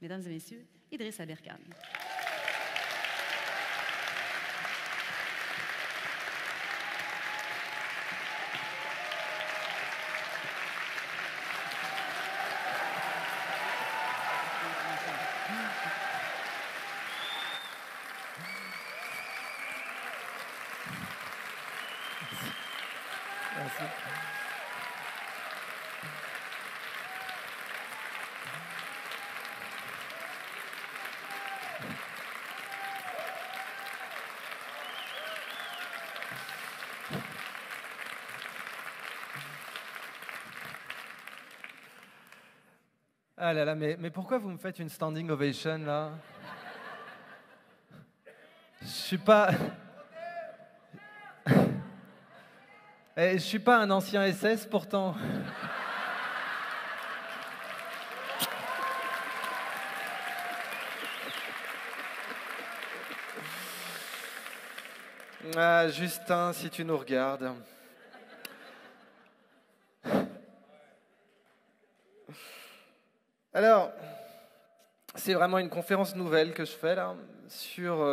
Mesdames et messieurs, Idriss Aberkane. Merci. Ah là là, mais pourquoi vous me faites une standing ovation là? Je suis pas... Je suis pas un ancien SS pourtant. Ah, Justin, si tu nous regardes. Alors, c'est vraiment une conférence nouvelle que je fais là, sur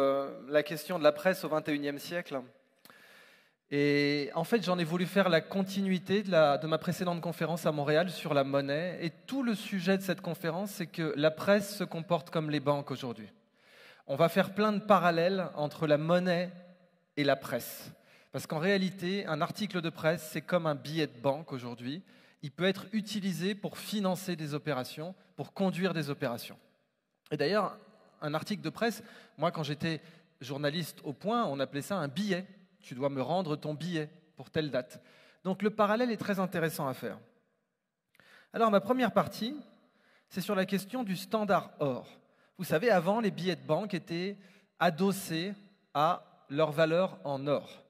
la question de la presse au XXIe siècle. Et en fait, j'en ai voulu faire la continuité de ma précédente conférence à Montréal sur la monnaie. Et tout le sujet de cette conférence, c'est que la presse se comporte comme les banques aujourd'hui. On va faire plein de parallèles entre la monnaie et la presse. Parce qu'en réalité, un article de presse, c'est comme un billet de banque aujourd'hui. Il peut être utilisé pour financer des opérations, pour conduire des opérations. Et d'ailleurs, un article de presse, moi quand j'étais journaliste au Point, on appelait ça un billet. Tu dois me rendre ton billet pour telle date. Donc le parallèle est très intéressant à faire. Alors ma première partie, c'est sur la question du standard or. Vous savez, avant, les billets de banque étaient adossés à leur valeur en or.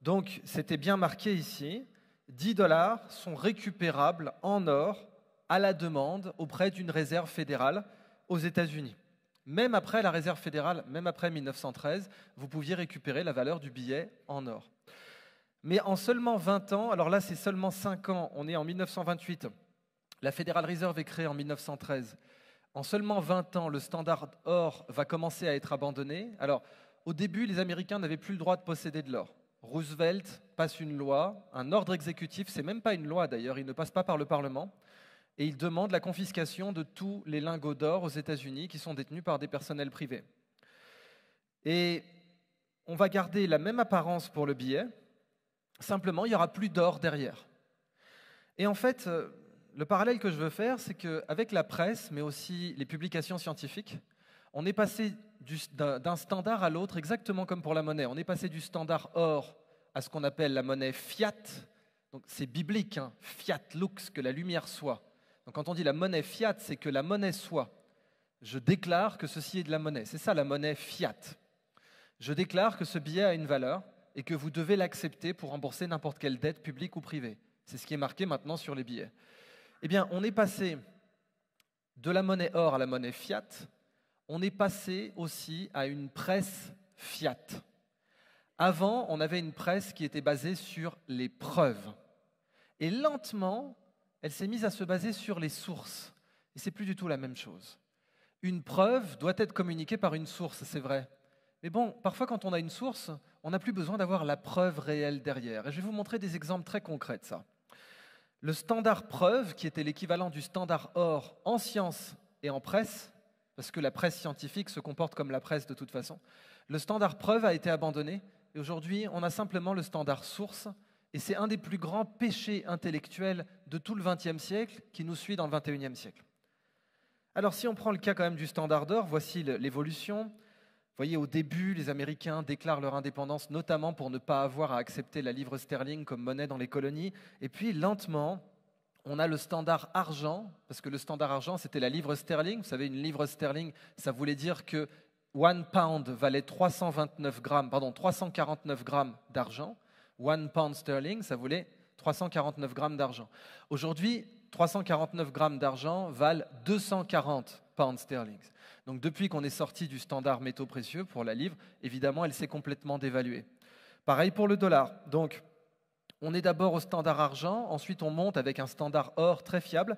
Donc c'était bien marqué ici, 10 $ sont récupérables en or à la demande auprès d'une réserve fédérale aux États-Unis. Même après la réserve fédérale, même après 1913, vous pouviez récupérer la valeur du billet en or. Mais en seulement 20 ans, alors là c'est seulement 5 ans, on est en 1928, la Federal Reserve est créée en 1913. En seulement 20 ans, le standard or va commencer à être abandonné. Alors, au début, les Américains n'avaient plus le droit de posséder de l'or. Roosevelt passe une loi, un ordre exécutif, c'est même pas une loi d'ailleurs, il ne passe pas par le Parlement, et il demande la confiscation de tous les lingots d'or aux États-Unis qui sont détenus par des personnels privés. Et on va garder la même apparence pour le billet, simplement il n'y aura plus d'or derrière. Et en fait, le parallèle que je veux faire, c'est qu'avec la presse, mais aussi les publications scientifiques, on est passé d'un standard à l'autre, exactement comme pour la monnaie. On est passé du standard or à ce qu'on appelle la monnaie fiat. Donc c'est biblique, hein, fiat lux, que la lumière soit. Donc quand on dit la monnaie fiat, c'est que la monnaie soit. Je déclare que ceci est de la monnaie. C'est ça la monnaie fiat. Je déclare que ce billet a une valeur et que vous devez l'accepter pour rembourser n'importe quelle dette publique ou privée. C'est ce qui est marqué maintenant sur les billets. Eh bien, on est passé de la monnaie or à la monnaie fiat. On est passé aussi à une presse fiat. Avant, on avait une presse qui était basée sur les preuves. Et lentement, elle s'est mise à se baser sur les sources. Et c'est plus du tout la même chose. Une preuve doit être communiquée par une source, c'est vrai. Mais bon, parfois quand on a une source, on n'a plus besoin d'avoir la preuve réelle derrière. Et je vais vous montrer des exemples très concrets de ça. Le standard preuve, qui était l'équivalent du standard or en sciences et en presse, parce que la presse scientifique se comporte comme la presse de toute façon, le standard preuve a été abandonné et aujourd'hui on a simplement le standard source et c'est un des plus grands péchés intellectuels de tout le XXe siècle qui nous suit dans le XXIe siècle. Alors si on prend le cas quand même du standard d'or, voici l'évolution. Vous voyez, au début, les Américains déclarent leur indépendance, notamment pour ne pas avoir à accepter la livre sterling comme monnaie dans les colonies. Et puis, lentement, on a le standard argent, parce que le standard argent, c'était la livre sterling. Vous savez, une livre sterling, ça voulait dire que 1 pound valait 349 grammes, 349 grammes d'argent. 1 pound sterling, ça voulait 349 grammes d'argent. Aujourd'hui, 349 grammes d'argent valent 240 pounds sterling. Donc depuis qu'on est sorti du standard métaux précieux pour la livre, évidemment, elle s'est complètement dévaluée. Pareil pour le dollar. Donc, on est d'abord au standard argent, ensuite on monte avec un standard or très fiable,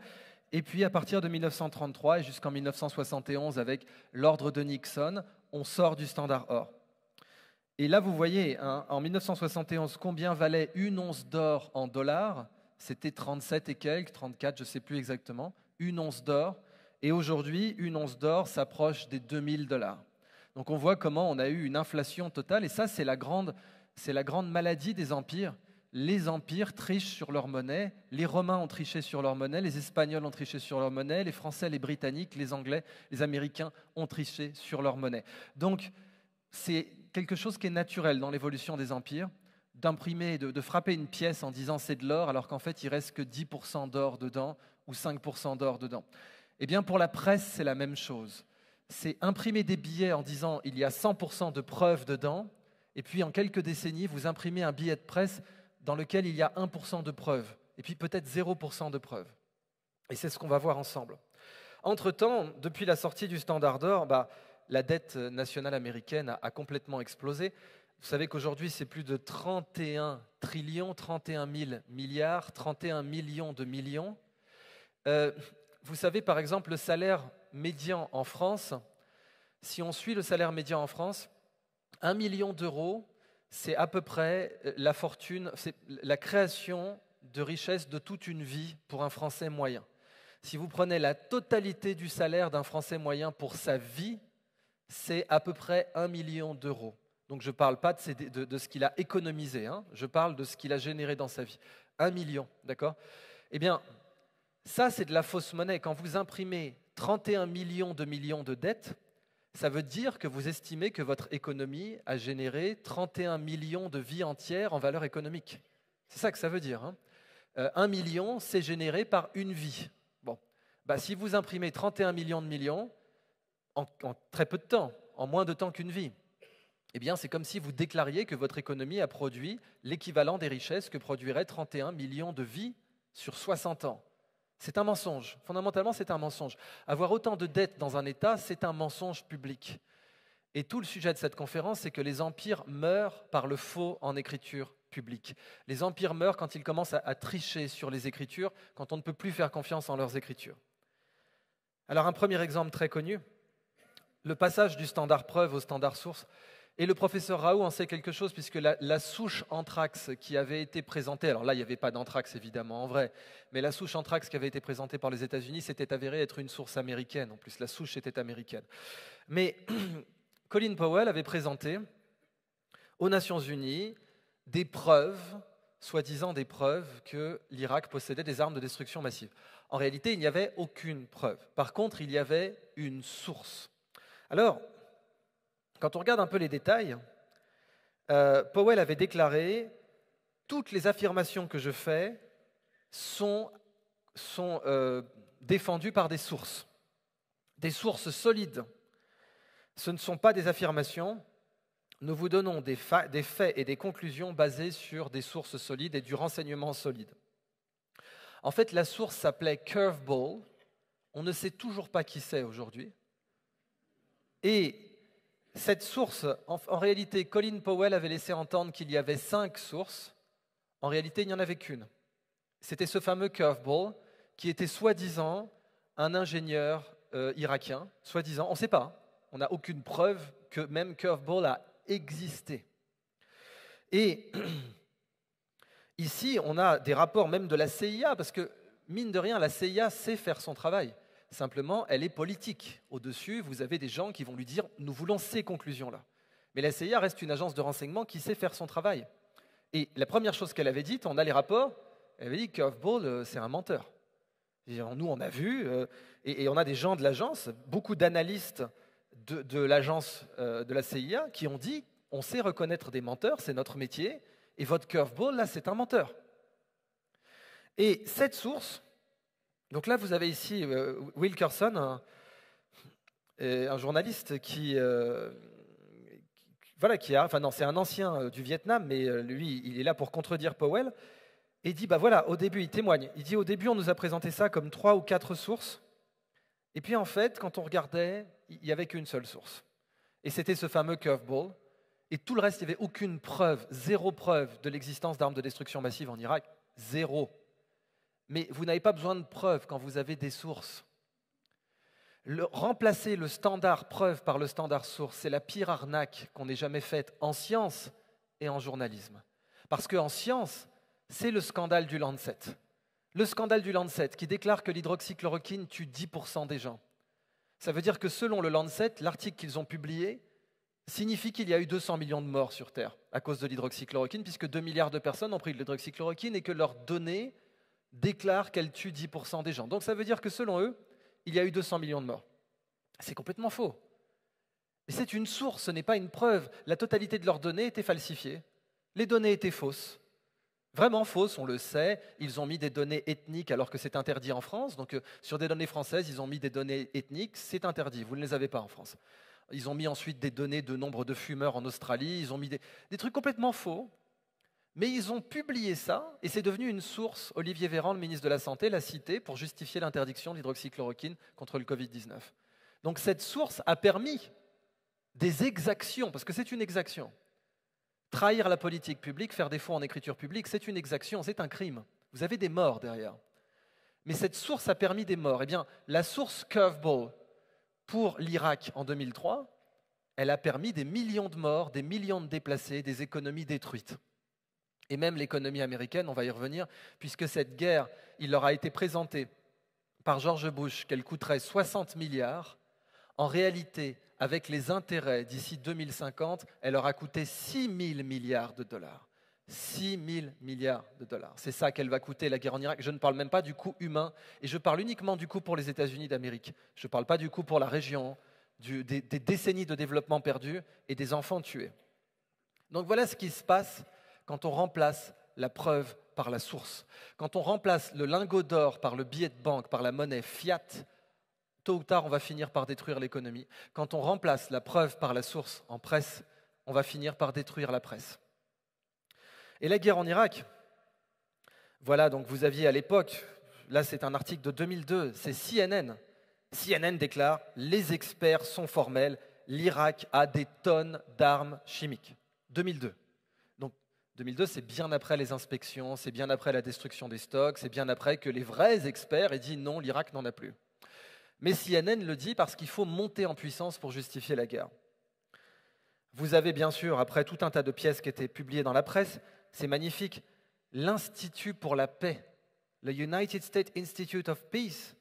Et puis à partir de 1933 et jusqu'en 1971, avec l'ordre de Nixon, on sort du standard or. Et là, vous voyez, hein, en 1971, combien valait une once d'or en dollars? C'était 37 et quelques, 34, je ne sais plus exactement, une once d'or. Et aujourd'hui, une once d'or s'approche des 2000 $. Donc on voit comment on a eu une inflation totale. Et ça, c'est la grande maladie des empires. Les empires trichent sur leur monnaie. Les Romains ont triché sur leur monnaie. Les Espagnols ont triché sur leur monnaie. Les Français, les Britanniques, les Anglais, les Américains ont triché sur leur monnaie. Donc c'est quelque chose qui est naturel dans l'évolution des empires, d'imprimer, de frapper une pièce en disant c'est de l'or, alors qu'en fait il reste que 10% d'or dedans ou 5% d'or dedans. Eh bien pour la presse, c'est la même chose. C'est imprimer des billets en disant il y a 100% de preuves dedans, et puis en quelques décennies, vous imprimez un billet de presse dans lequel il y a 1% de preuves, et puis peut-être 0% de preuves. Et c'est ce qu'on va voir ensemble. Entre-temps, depuis la sortie du standard d'or, la dette nationale américaine a complètement explosé. Vous savez qu'aujourd'hui, c'est plus de 31 trillions, 31 000 milliards, 31 millions de millions. Vous savez, par exemple, le salaire médian en France, si on suit le salaire médian en France, 1 million d'euros, c'est à peu près la fortune, c'est la création de richesse de toute une vie pour un Français moyen. Si vous prenez la totalité du salaire d'un Français moyen pour sa vie, c'est à peu près 1 million d'euros. Donc je ne parle pas de ce qu'il a économisé, hein, je parle de ce qu'il a généré dans sa vie. 1 million, d'accord? Eh bien, ça c'est de la fausse monnaie. Quand vous imprimez 31 millions de dettes, ça veut dire que vous estimez que votre économie a généré 31 millions de vies entières en valeur économique. C'est ça que ça veut dire. Hein. 1 million, c'est généré par une vie. Bon, si vous imprimez 31 millions de millions, en très peu de temps, en moins de temps qu'une vie, eh bien, c'est comme si vous déclariez que votre économie a produit l'équivalent des richesses que produirait 31 millions de vies sur 60 ans. C'est un mensonge. Fondamentalement, c'est un mensonge. Avoir autant de dettes dans un État, c'est un mensonge public. Et tout le sujet de cette conférence, c'est que les empires meurent par le faux en écriture publique. Les empires meurent quand ils commencent à tricher sur les écritures, quand on ne peut plus faire confiance en leurs écritures. Alors, un premier exemple très connu, le passage du standard preuve au standard source. Et le professeur Raoult en sait quelque chose, puisque la souche anthrax qui avait été présentée, alors là, il n'y avait pas d'anthrax évidemment en vrai, mais la souche anthrax qui avait été présentée par les États-Unis s'était avérée être une source américaine. En plus, la souche était américaine. Mais Colin Powell avait présenté aux Nations Unies des preuves, soi-disant des preuves, que l'Irak possédait des armes de destruction massive. En réalité, il n'y avait aucune preuve. Par contre, il y avait une source. Alors, quand on regarde un peu les détails, Powell avait déclaré « Toutes les affirmations que je fais sont défendues par des sources solides. Ce ne sont pas des affirmations. Nous vous donnons des faits et des conclusions basées sur des sources solides et du renseignement solide. » En fait, la source s'appelait Curveball. On ne sait toujours pas qui c'est aujourd'hui. Et cette source, en réalité, Colin Powell avait laissé entendre qu'il y avait 5 sources. En réalité, il n'y en avait qu'une. C'était ce fameux Curveball, qui était soi-disant un ingénieur irakien. Soi-disant, on ne sait pas. On n'a aucune preuve que même Curveball a existé. Et ici, on a des rapports même de la CIA, parce que, mine de rien, la CIA sait faire son travail. Simplement, elle est politique. Au-dessus, vous avez des gens qui vont lui dire « nous voulons ces conclusions-là ». Mais la CIA reste une agence de renseignement qui sait faire son travail. Et la première chose qu'elle avait dite, on a les rapports, elle avait dit que Curveball, c'est un menteur. Nous, on a vu, et on a des gens de l'agence, beaucoup d'analystes de l'agence de la CIA qui ont dit « on sait reconnaître des menteurs, c'est notre métier, et votre Curveball, là, c'est un menteur ». Et cette source... Donc là, vous avez ici Will Carson, un journaliste c'est un ancien du Vietnam, mais lui, il est là pour contredire Powell, et il dit, au début, il témoigne, il dit, au début, on nous a présenté ça comme 3 ou 4 sources, et puis en fait, quand on regardait, il n'y avait qu'une seule source. Et c'était ce fameux Curveball, et tout le reste, il n'y avait aucune preuve, 0 preuve de l'existence d'armes de destruction massive en Irak, 0. Mais vous n'avez pas besoin de preuves quand vous avez des sources. Remplacer le standard preuve par le standard source, c'est la pire arnaque qu'on ait jamais faite en science et en journalisme. Parce qu'en science, c'est le scandale du Lancet. Le scandale du Lancet qui déclare que l'hydroxychloroquine tue 10% des gens. Ça veut dire que selon le Lancet, l'article qu'ils ont publié signifie qu'il y a eu 200 millions de morts sur Terre à cause de l'hydroxychloroquine, puisque 2 milliards de personnes ont pris de l'hydroxychloroquine et que leurs données déclarent qu'elle tue 10% des gens. Donc ça veut dire que selon eux, il y a eu 200 millions de morts. C'est complètement faux. Et c'est une source, ce n'est pas une preuve. La totalité de leurs données étaient falsifiées. Les données étaient fausses. Vraiment fausses, on le sait. Ils ont mis des données ethniques alors que c'est interdit en France. Donc sur des données françaises, ils ont mis des données ethniques. C'est interdit, vous ne les avez pas en France. Ils ont mis ensuite des données de nombre de fumeurs en Australie. Ils ont mis des trucs complètement faux. Mais ils ont publié ça, et c'est devenu une source. Olivier Véran, le ministre de la Santé, l'a cité pour justifier l'interdiction de l'hydroxychloroquine contre le Covid-19. Donc cette source a permis des exactions, parce que c'est une exaction. Trahir la politique publique, faire défaut en écriture publique, c'est une exaction, c'est un crime. Vous avez des morts derrière. Mais cette source a permis des morts. Eh bien, la source Curveball pour l'Irak en 2003, elle a permis des millions de morts, des millions de déplacés, des économies détruites. Et même l'économie américaine, on va y revenir, puisque cette guerre, il leur a été présenté par George Bush qu'elle coûterait 60 milliards. En réalité, avec les intérêts d'ici 2050, elle leur a coûté 6 000 milliards de dollars. 6 000 milliards de dollars. C'est ça qu'elle va coûter, la guerre en Irak. Je ne parle même pas du coût humain, et je parle uniquement du coût pour les États-Unis d'Amérique. Je ne parle pas du coût pour la région, des décennies de développement perdus et des enfants tués. Donc voilà ce qui se passe quand on remplace la preuve par la source. Quand on remplace le lingot d'or par le billet de banque, par la monnaie fiat, tôt ou tard, on va finir par détruire l'économie. Quand on remplace la preuve par la source en presse, on va finir par détruire la presse. Et la guerre en Irak, voilà, donc vous aviez à l'époque, là c'est un article de 2002, c'est CNN. CNN déclare « Les experts sont formels, l'Irak a des tonnes d'armes chimiques ». 2002. 2002, c'est bien après les inspections, c'est bien après la destruction des stocks, c'est bien après que les vrais experts aient dit non, l'Irak n'en a plus. Mais CNN le dit parce qu'il faut monter en puissance pour justifier la guerre. Vous avez bien sûr, après tout un tas de pièces qui étaient publiées dans la presse, c'est magnifique, l'Institut pour la paix, le United States Institute of Peace.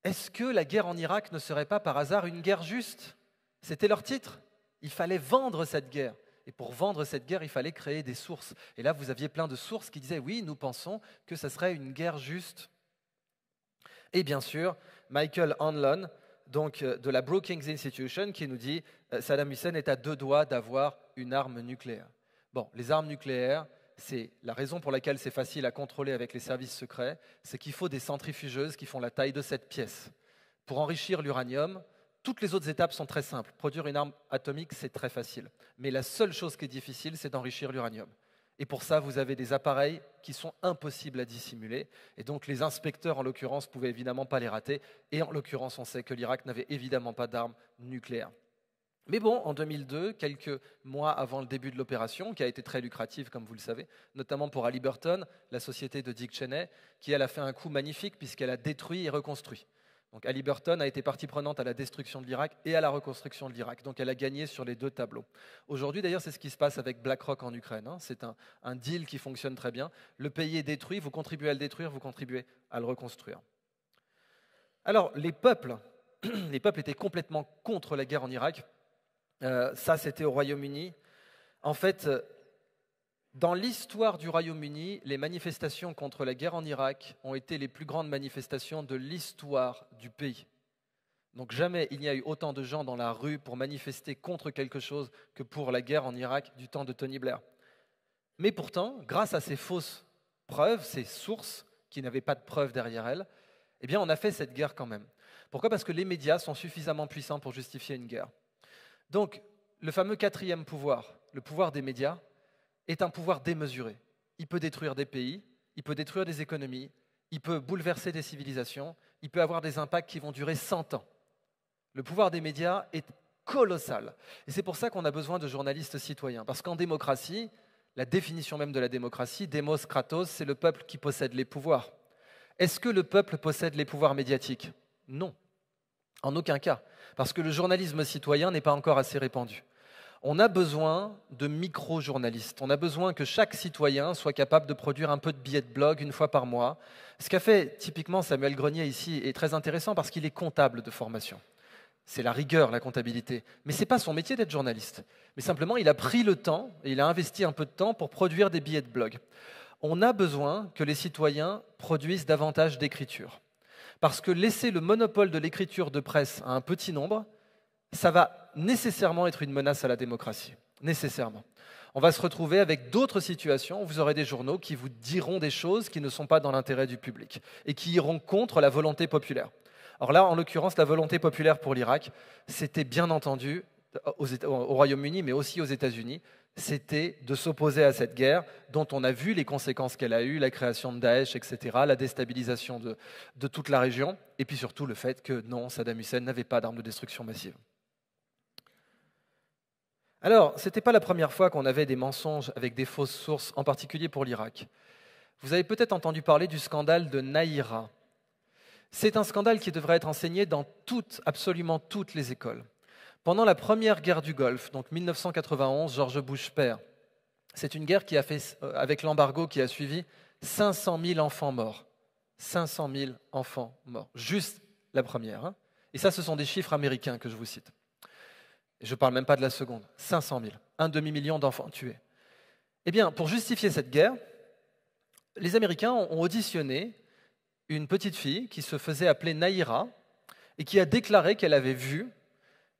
Est-ce que la guerre en Irak ne serait pas par hasard une guerre juste? C'était leur titre. Il fallait vendre cette guerre. Et pour vendre cette guerre, il fallait créer des sources. Et là, vous aviez plein de sources qui disaient « Oui, nous pensons que ça serait une guerre juste ». Et bien sûr, Michael Hanlon, donc de la Brookings Institution, qui nous dit « Saddam Hussein est à 2 doigts d'avoir une arme nucléaire ». Bon, les armes nucléaires, c'est la raison pour laquelle c'est facile à contrôler avec les services secrets, c'est qu'il faut des centrifugeuses qui font la taille de cette pièce. Pour enrichir l'uranium, toutes les autres étapes sont très simples. Produire une arme atomique, c'est très facile. Mais la seule chose qui est difficile, c'est d'enrichir l'uranium. Et pour ça, vous avez des appareils qui sont impossibles à dissimuler. Et donc les inspecteurs, en l'occurrence, ne pouvaient évidemment pas les rater. Et en l'occurrence, on sait que l'Irak n'avait évidemment pas d'armes nucléaires. Mais bon, en 2002, quelques mois avant le début de l'opération, qui a été très lucrative, comme vous le savez, notamment pour Halliburton, la société de Dick Cheney, qui elle a fait un coup magnifique puisqu'elle a détruit et reconstruit. Donc Halliburton a été partie prenante à la destruction de l'Irak et à la reconstruction de l'Irak. Donc elle a gagné sur les 2 tableaux. Aujourd'hui, d'ailleurs, c'est ce qui se passe avec BlackRock en Ukraine. C'est un deal qui fonctionne très bien. Le pays est détruit, vous contribuez à le détruire, vous contribuez à le reconstruire. Alors, les peuples étaient complètement contre la guerre en Irak. Ça, c'était au Royaume-Uni. En fait, dans l'histoire du Royaume-Uni, les manifestations contre la guerre en Irak ont été les plus grandes manifestations de l'histoire du pays. Donc jamais il n'y a eu autant de gens dans la rue pour manifester contre quelque chose que pour la guerre en Irak du temps de Tony Blair. Mais pourtant, grâce à ces fausses preuves, ces sources qui n'avaient pas de preuves derrière elles, eh bien on a fait cette guerre quand même. Pourquoi ? Parce que les médias sont suffisamment puissants pour justifier une guerre. Donc le fameux 4e pouvoir, le pouvoir des médias, est un pouvoir démesuré. Il peut détruire des pays, il peut détruire des économies, il peut bouleverser des civilisations, il peut avoir des impacts qui vont durer 100 ans. Le pouvoir des médias est colossal. Et c'est pour ça qu'on a besoin de journalistes citoyens. Parce qu'en démocratie, la définition même de la démocratie, démos kratos, c'est le peuple qui possède les pouvoirs. Est-ce que le peuple possède les pouvoirs médiatiques? Non, en aucun cas, parce que le journalisme citoyen n'est pas encore assez répandu. On a besoin de micro-journalistes. On a besoin que chaque citoyen soit capable de produire un peu de billets de blog une fois par mois. Ce qu'a fait typiquement Samuel Grenier ici est très intéressant parce qu'il est comptable de formation. C'est la rigueur, la comptabilité. Mais ce n'est pas son métier d'être journaliste. Mais simplement, il a pris le temps et il a investi un peu de temps pour produire des billets de blog. On a besoin que les citoyens produisent davantage d'écriture. Parce que laisser le monopole de l'écriture de presse à un petit nombre, ça va nécessairement être une menace à la démocratie. Nécessairement. On va se retrouver avec d'autres situations où vous aurez des journaux qui vous diront des choses qui ne sont pas dans l'intérêt du public et qui iront contre la volonté populaire. Alors là, en l'occurrence, la volonté populaire pour l'Irak, c'était bien entendu au Royaume-Uni, mais aussi aux États-Unis, c'était de s'opposer à cette guerre dont on a vu les conséquences qu'elle a eues, la création de Daesh, etc., la déstabilisation de toute la région, et puis surtout le fait que non, Saddam Hussein n'avait pas d'armes de destruction massive. Alors, ce n'était pas la première fois qu'on avait des mensonges avec des fausses sources, en particulier pour l'Irak. Vous avez peut-être entendu parler du scandale de Naïra. C'est un scandale qui devrait être enseigné dans absolument toutes les écoles. Pendant la première guerre du Golfe, donc 1991, George Bush père, c'est une guerre qui a fait, avec l'embargo qui a suivi, 500 000 enfants morts. 500 000 enfants morts, juste la première. Hein. Et ça, ce sont des chiffres américains que je vous cite. Je ne parle même pas de la seconde, 500 000, un demi-million d'enfants tués. Eh bien, pour justifier cette guerre, les Américains ont auditionné une petite fille qui se faisait appeler Naïra et qui a déclaré qu'elle avait vu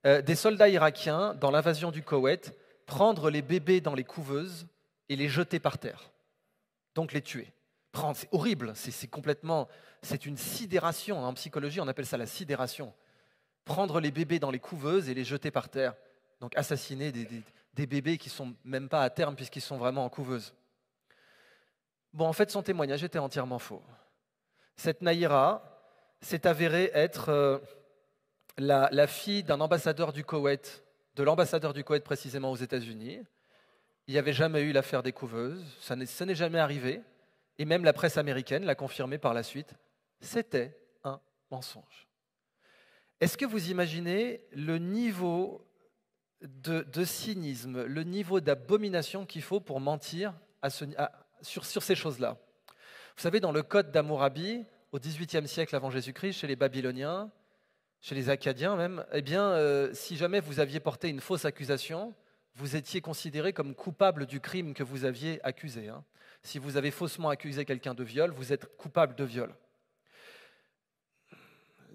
des soldats irakiens dans l'invasion du Koweït prendre les bébés dans les couveuses et les jeter par terre, donc les tuer. C'est horrible, c'est une sidération. En psychologie, on appelle ça la sidération. Prendre les bébés dans les couveuses et les jeter par terre. Donc assassiner des bébés qui ne sont même pas à terme puisqu'ils sont vraiment en couveuse. Bon, en fait, son témoignage était entièrement faux. Cette Naïra s'est avérée être la fille d'un ambassadeur du Koweït, de l'ambassadeur du Koweït précisément aux États-Unis. Il n'y avait jamais eu l'affaire des couveuses, ça n'est jamais arrivé. Et même la presse américaine l'a confirmé par la suite. C'était un mensonge. Est-ce que vous imaginez le niveau de cynisme, le niveau d'abomination qu'il faut pour mentir sur ces choses-là? Vous savez, dans le code d'Hammurabi, au XVIIIe siècle avant Jésus-Christ, chez les Babyloniens, chez les Akkadiens même, eh bien, si jamais vous aviez porté une fausse accusation, vous étiez considéré comme coupable du crime que vous aviez accusé. Hein. Si vous avez faussement accusé quelqu'un de viol, vous êtes coupable de viol.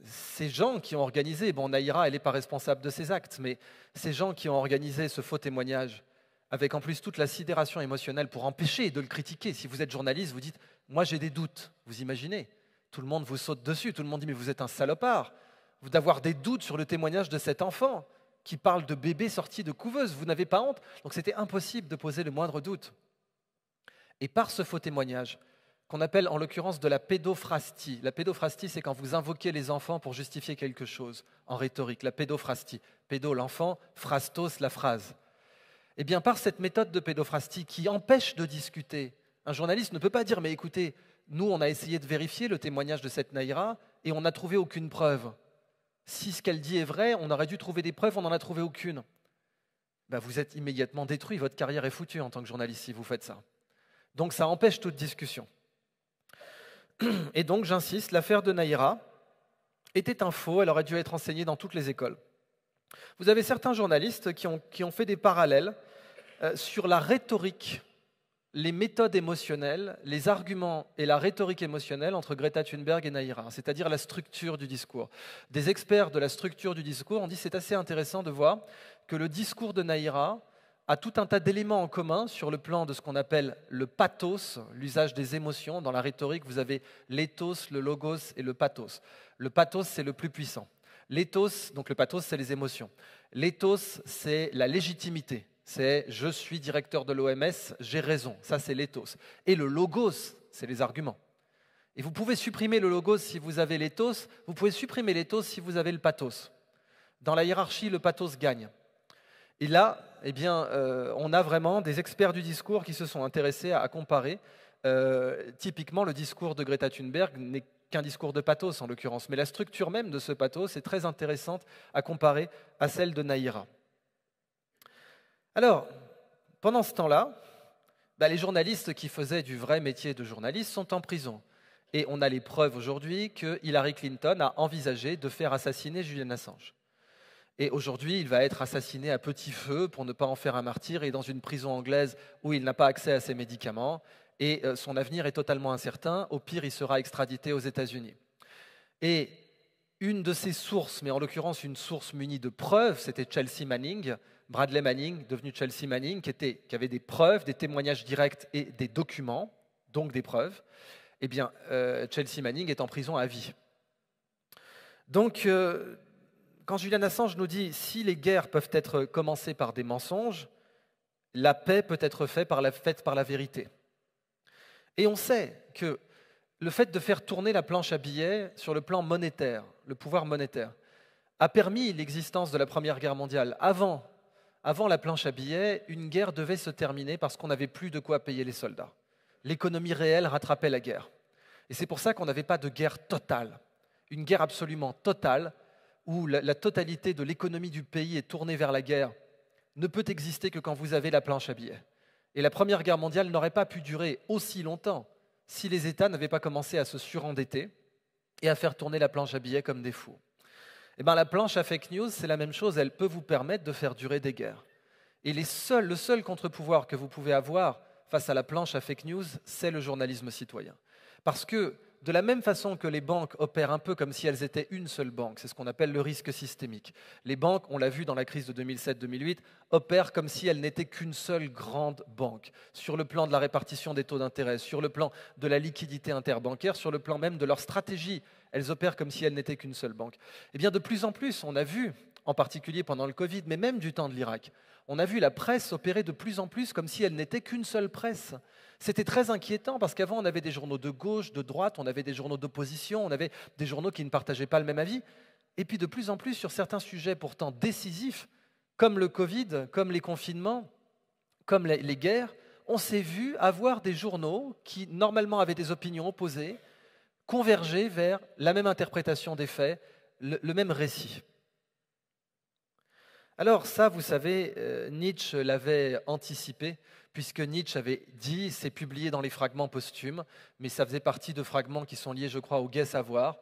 Ces gens qui ont organisé, bon, Naïra, elle n'est pas responsable de ses actes, mais ces gens qui ont organisé ce faux témoignage, avec en plus toute la sidération émotionnelle pour empêcher de le critiquer. Si vous êtes journaliste, vous dites « moi j'ai des doutes », vous imaginez. Tout le monde vous saute dessus, tout le monde dit « mais vous êtes un salopard ». D'avoir des doutes sur le témoignage de cet enfant qui parle de bébé sorti de couveuse, vous n'avez pas honte. Donc c'était impossible de poser le moindre doute. Et par ce faux témoignage, qu'on appelle en l'occurrence de la pédophrastie. La pédophrastie, c'est quand vous invoquez les enfants pour justifier quelque chose, en rhétorique, la pédophrastie. Pédo, l'enfant, phrastos, la phrase. Eh bien, par cette méthode de pédophrastie qui empêche de discuter, un journaliste ne peut pas dire « mais écoutez, nous, on a essayé de vérifier le témoignage de cette Naïra et on n'a trouvé aucune preuve. Si ce qu'elle dit est vrai, on aurait dû trouver des preuves, on n'en a trouvé aucune. » Ben, vous êtes immédiatement détruit, votre carrière est foutue en tant que journaliste si vous faites ça. Donc ça empêche toute discussion. Et donc, j'insiste, l'affaire de Naïra était un faux, elle aurait dû être enseignée dans toutes les écoles. Vous avez certains journalistes qui ont fait des parallèles sur la rhétorique, les méthodes émotionnelles, les arguments et la rhétorique émotionnelle entre Greta Thunberg et Naïra, c'est-à-dire la structure du discours. Des experts de la structure du discours ont dit que c'est assez intéressant de voir que le discours de Naïra a tout un tas d'éléments en commun sur le plan de ce qu'on appelle le pathos, l'usage des émotions. Dans la rhétorique, vous avez l'éthos, le logos et le pathos. Le pathos, c'est le plus puissant. L'éthos, donc le pathos, c'est les émotions. L'éthos, c'est la légitimité. C'est « je suis directeur de l'OMS, j'ai raison ». Ça, c'est l'éthos. Et le logos, c'est les arguments. Et vous pouvez supprimer le logos si vous avez l'éthos, vous pouvez supprimer l'éthos si vous avez le pathos. Dans la hiérarchie, le pathos gagne. Et là, eh bien, on a vraiment des experts du discours qui se sont intéressés à comparer. Typiquement, le discours de Greta Thunberg n'est qu'un discours de pathos en l'occurrence, mais la structure même de ce pathos est très intéressante à comparer à celle de Naïra. Alors, pendant ce temps-là, les journalistes qui faisaient du vrai métier de journaliste sont en prison. Et on a les preuves aujourd'hui que Hillary Clinton a envisagé de faire assassiner Julian Assange. Et aujourd'hui, il va être assassiné à petit feu pour ne pas en faire un martyr et dans une prison anglaise où il n'a pas accès à ses médicaments. Et son avenir est totalement incertain. Au pire, il sera extradité aux États-Unis. Et une de ces sources, mais en l'occurrence une source munie de preuves, c'était Chelsea Manning, Bradley Manning, devenu Chelsea Manning, qui avait des preuves, des témoignages directs et des documents, donc des preuves. Eh bien, Chelsea Manning est en prison à vie. Donc, quand Julian Assange nous dit « si les guerres peuvent être commencées par des mensonges, la paix peut être faite par la vérité ». Et on sait que le fait de faire tourner la planche à billets sur le plan monétaire, le pouvoir monétaire, a permis l'existence de la Première Guerre mondiale. Avant la planche à billets, une guerre devait se terminer parce qu'on n'avait plus de quoi payer les soldats. L'économie réelle rattrapait la guerre. Et c'est pour ça qu'on n'avait pas de guerre totale. Une guerre absolument totale, où la totalité de l'économie du pays est tournée vers la guerre, ne peut exister que quand vous avez la planche à billets. Et la Première Guerre mondiale n'aurait pas pu durer aussi longtemps si les États n'avaient pas commencé à se surendetter et à faire tourner la planche à billets comme des fous. Eh bien, la planche à fake news, c'est la même chose, elle peut vous permettre de faire durer des guerres. Et le seul contre-pouvoir que vous pouvez avoir face à la planche à fake news, c'est le journalisme citoyen. Parce que, de la même façon que les banques opèrent un peu comme si elles étaient une seule banque, c'est ce qu'on appelle le risque systémique. Les banques, on l'a vu dans la crise de 2007-2008, opèrent comme si elles n'étaient qu'une seule grande banque, sur le plan de la répartition des taux d'intérêt, sur le plan de la liquidité interbancaire, sur le plan même de leur stratégie. Elles opèrent comme si elles n'étaient qu'une seule banque. Eh bien, de plus en plus, on a vu, en particulier pendant le Covid, mais même du temps de l'Irak, on a vu la presse opérer de plus en plus comme si elle n'était qu'une seule presse. C'était très inquiétant parce qu'avant, on avait des journaux de gauche, de droite, on avait des journaux d'opposition, on avait des journaux qui ne partageaient pas le même avis. Et puis de plus en plus, sur certains sujets pourtant décisifs, comme le Covid, comme les confinements, comme les guerres, on s'est vu avoir des journaux qui, normalement, avaient des opinions opposées, converger vers la même interprétation des faits, le même récit. Alors ça, vous savez, Nietzsche l'avait anticipé, puisque Nietzsche avait dit, c'est publié dans les fragments posthumes, mais ça faisait partie de fragments qui sont liés, je crois, au gai savoir.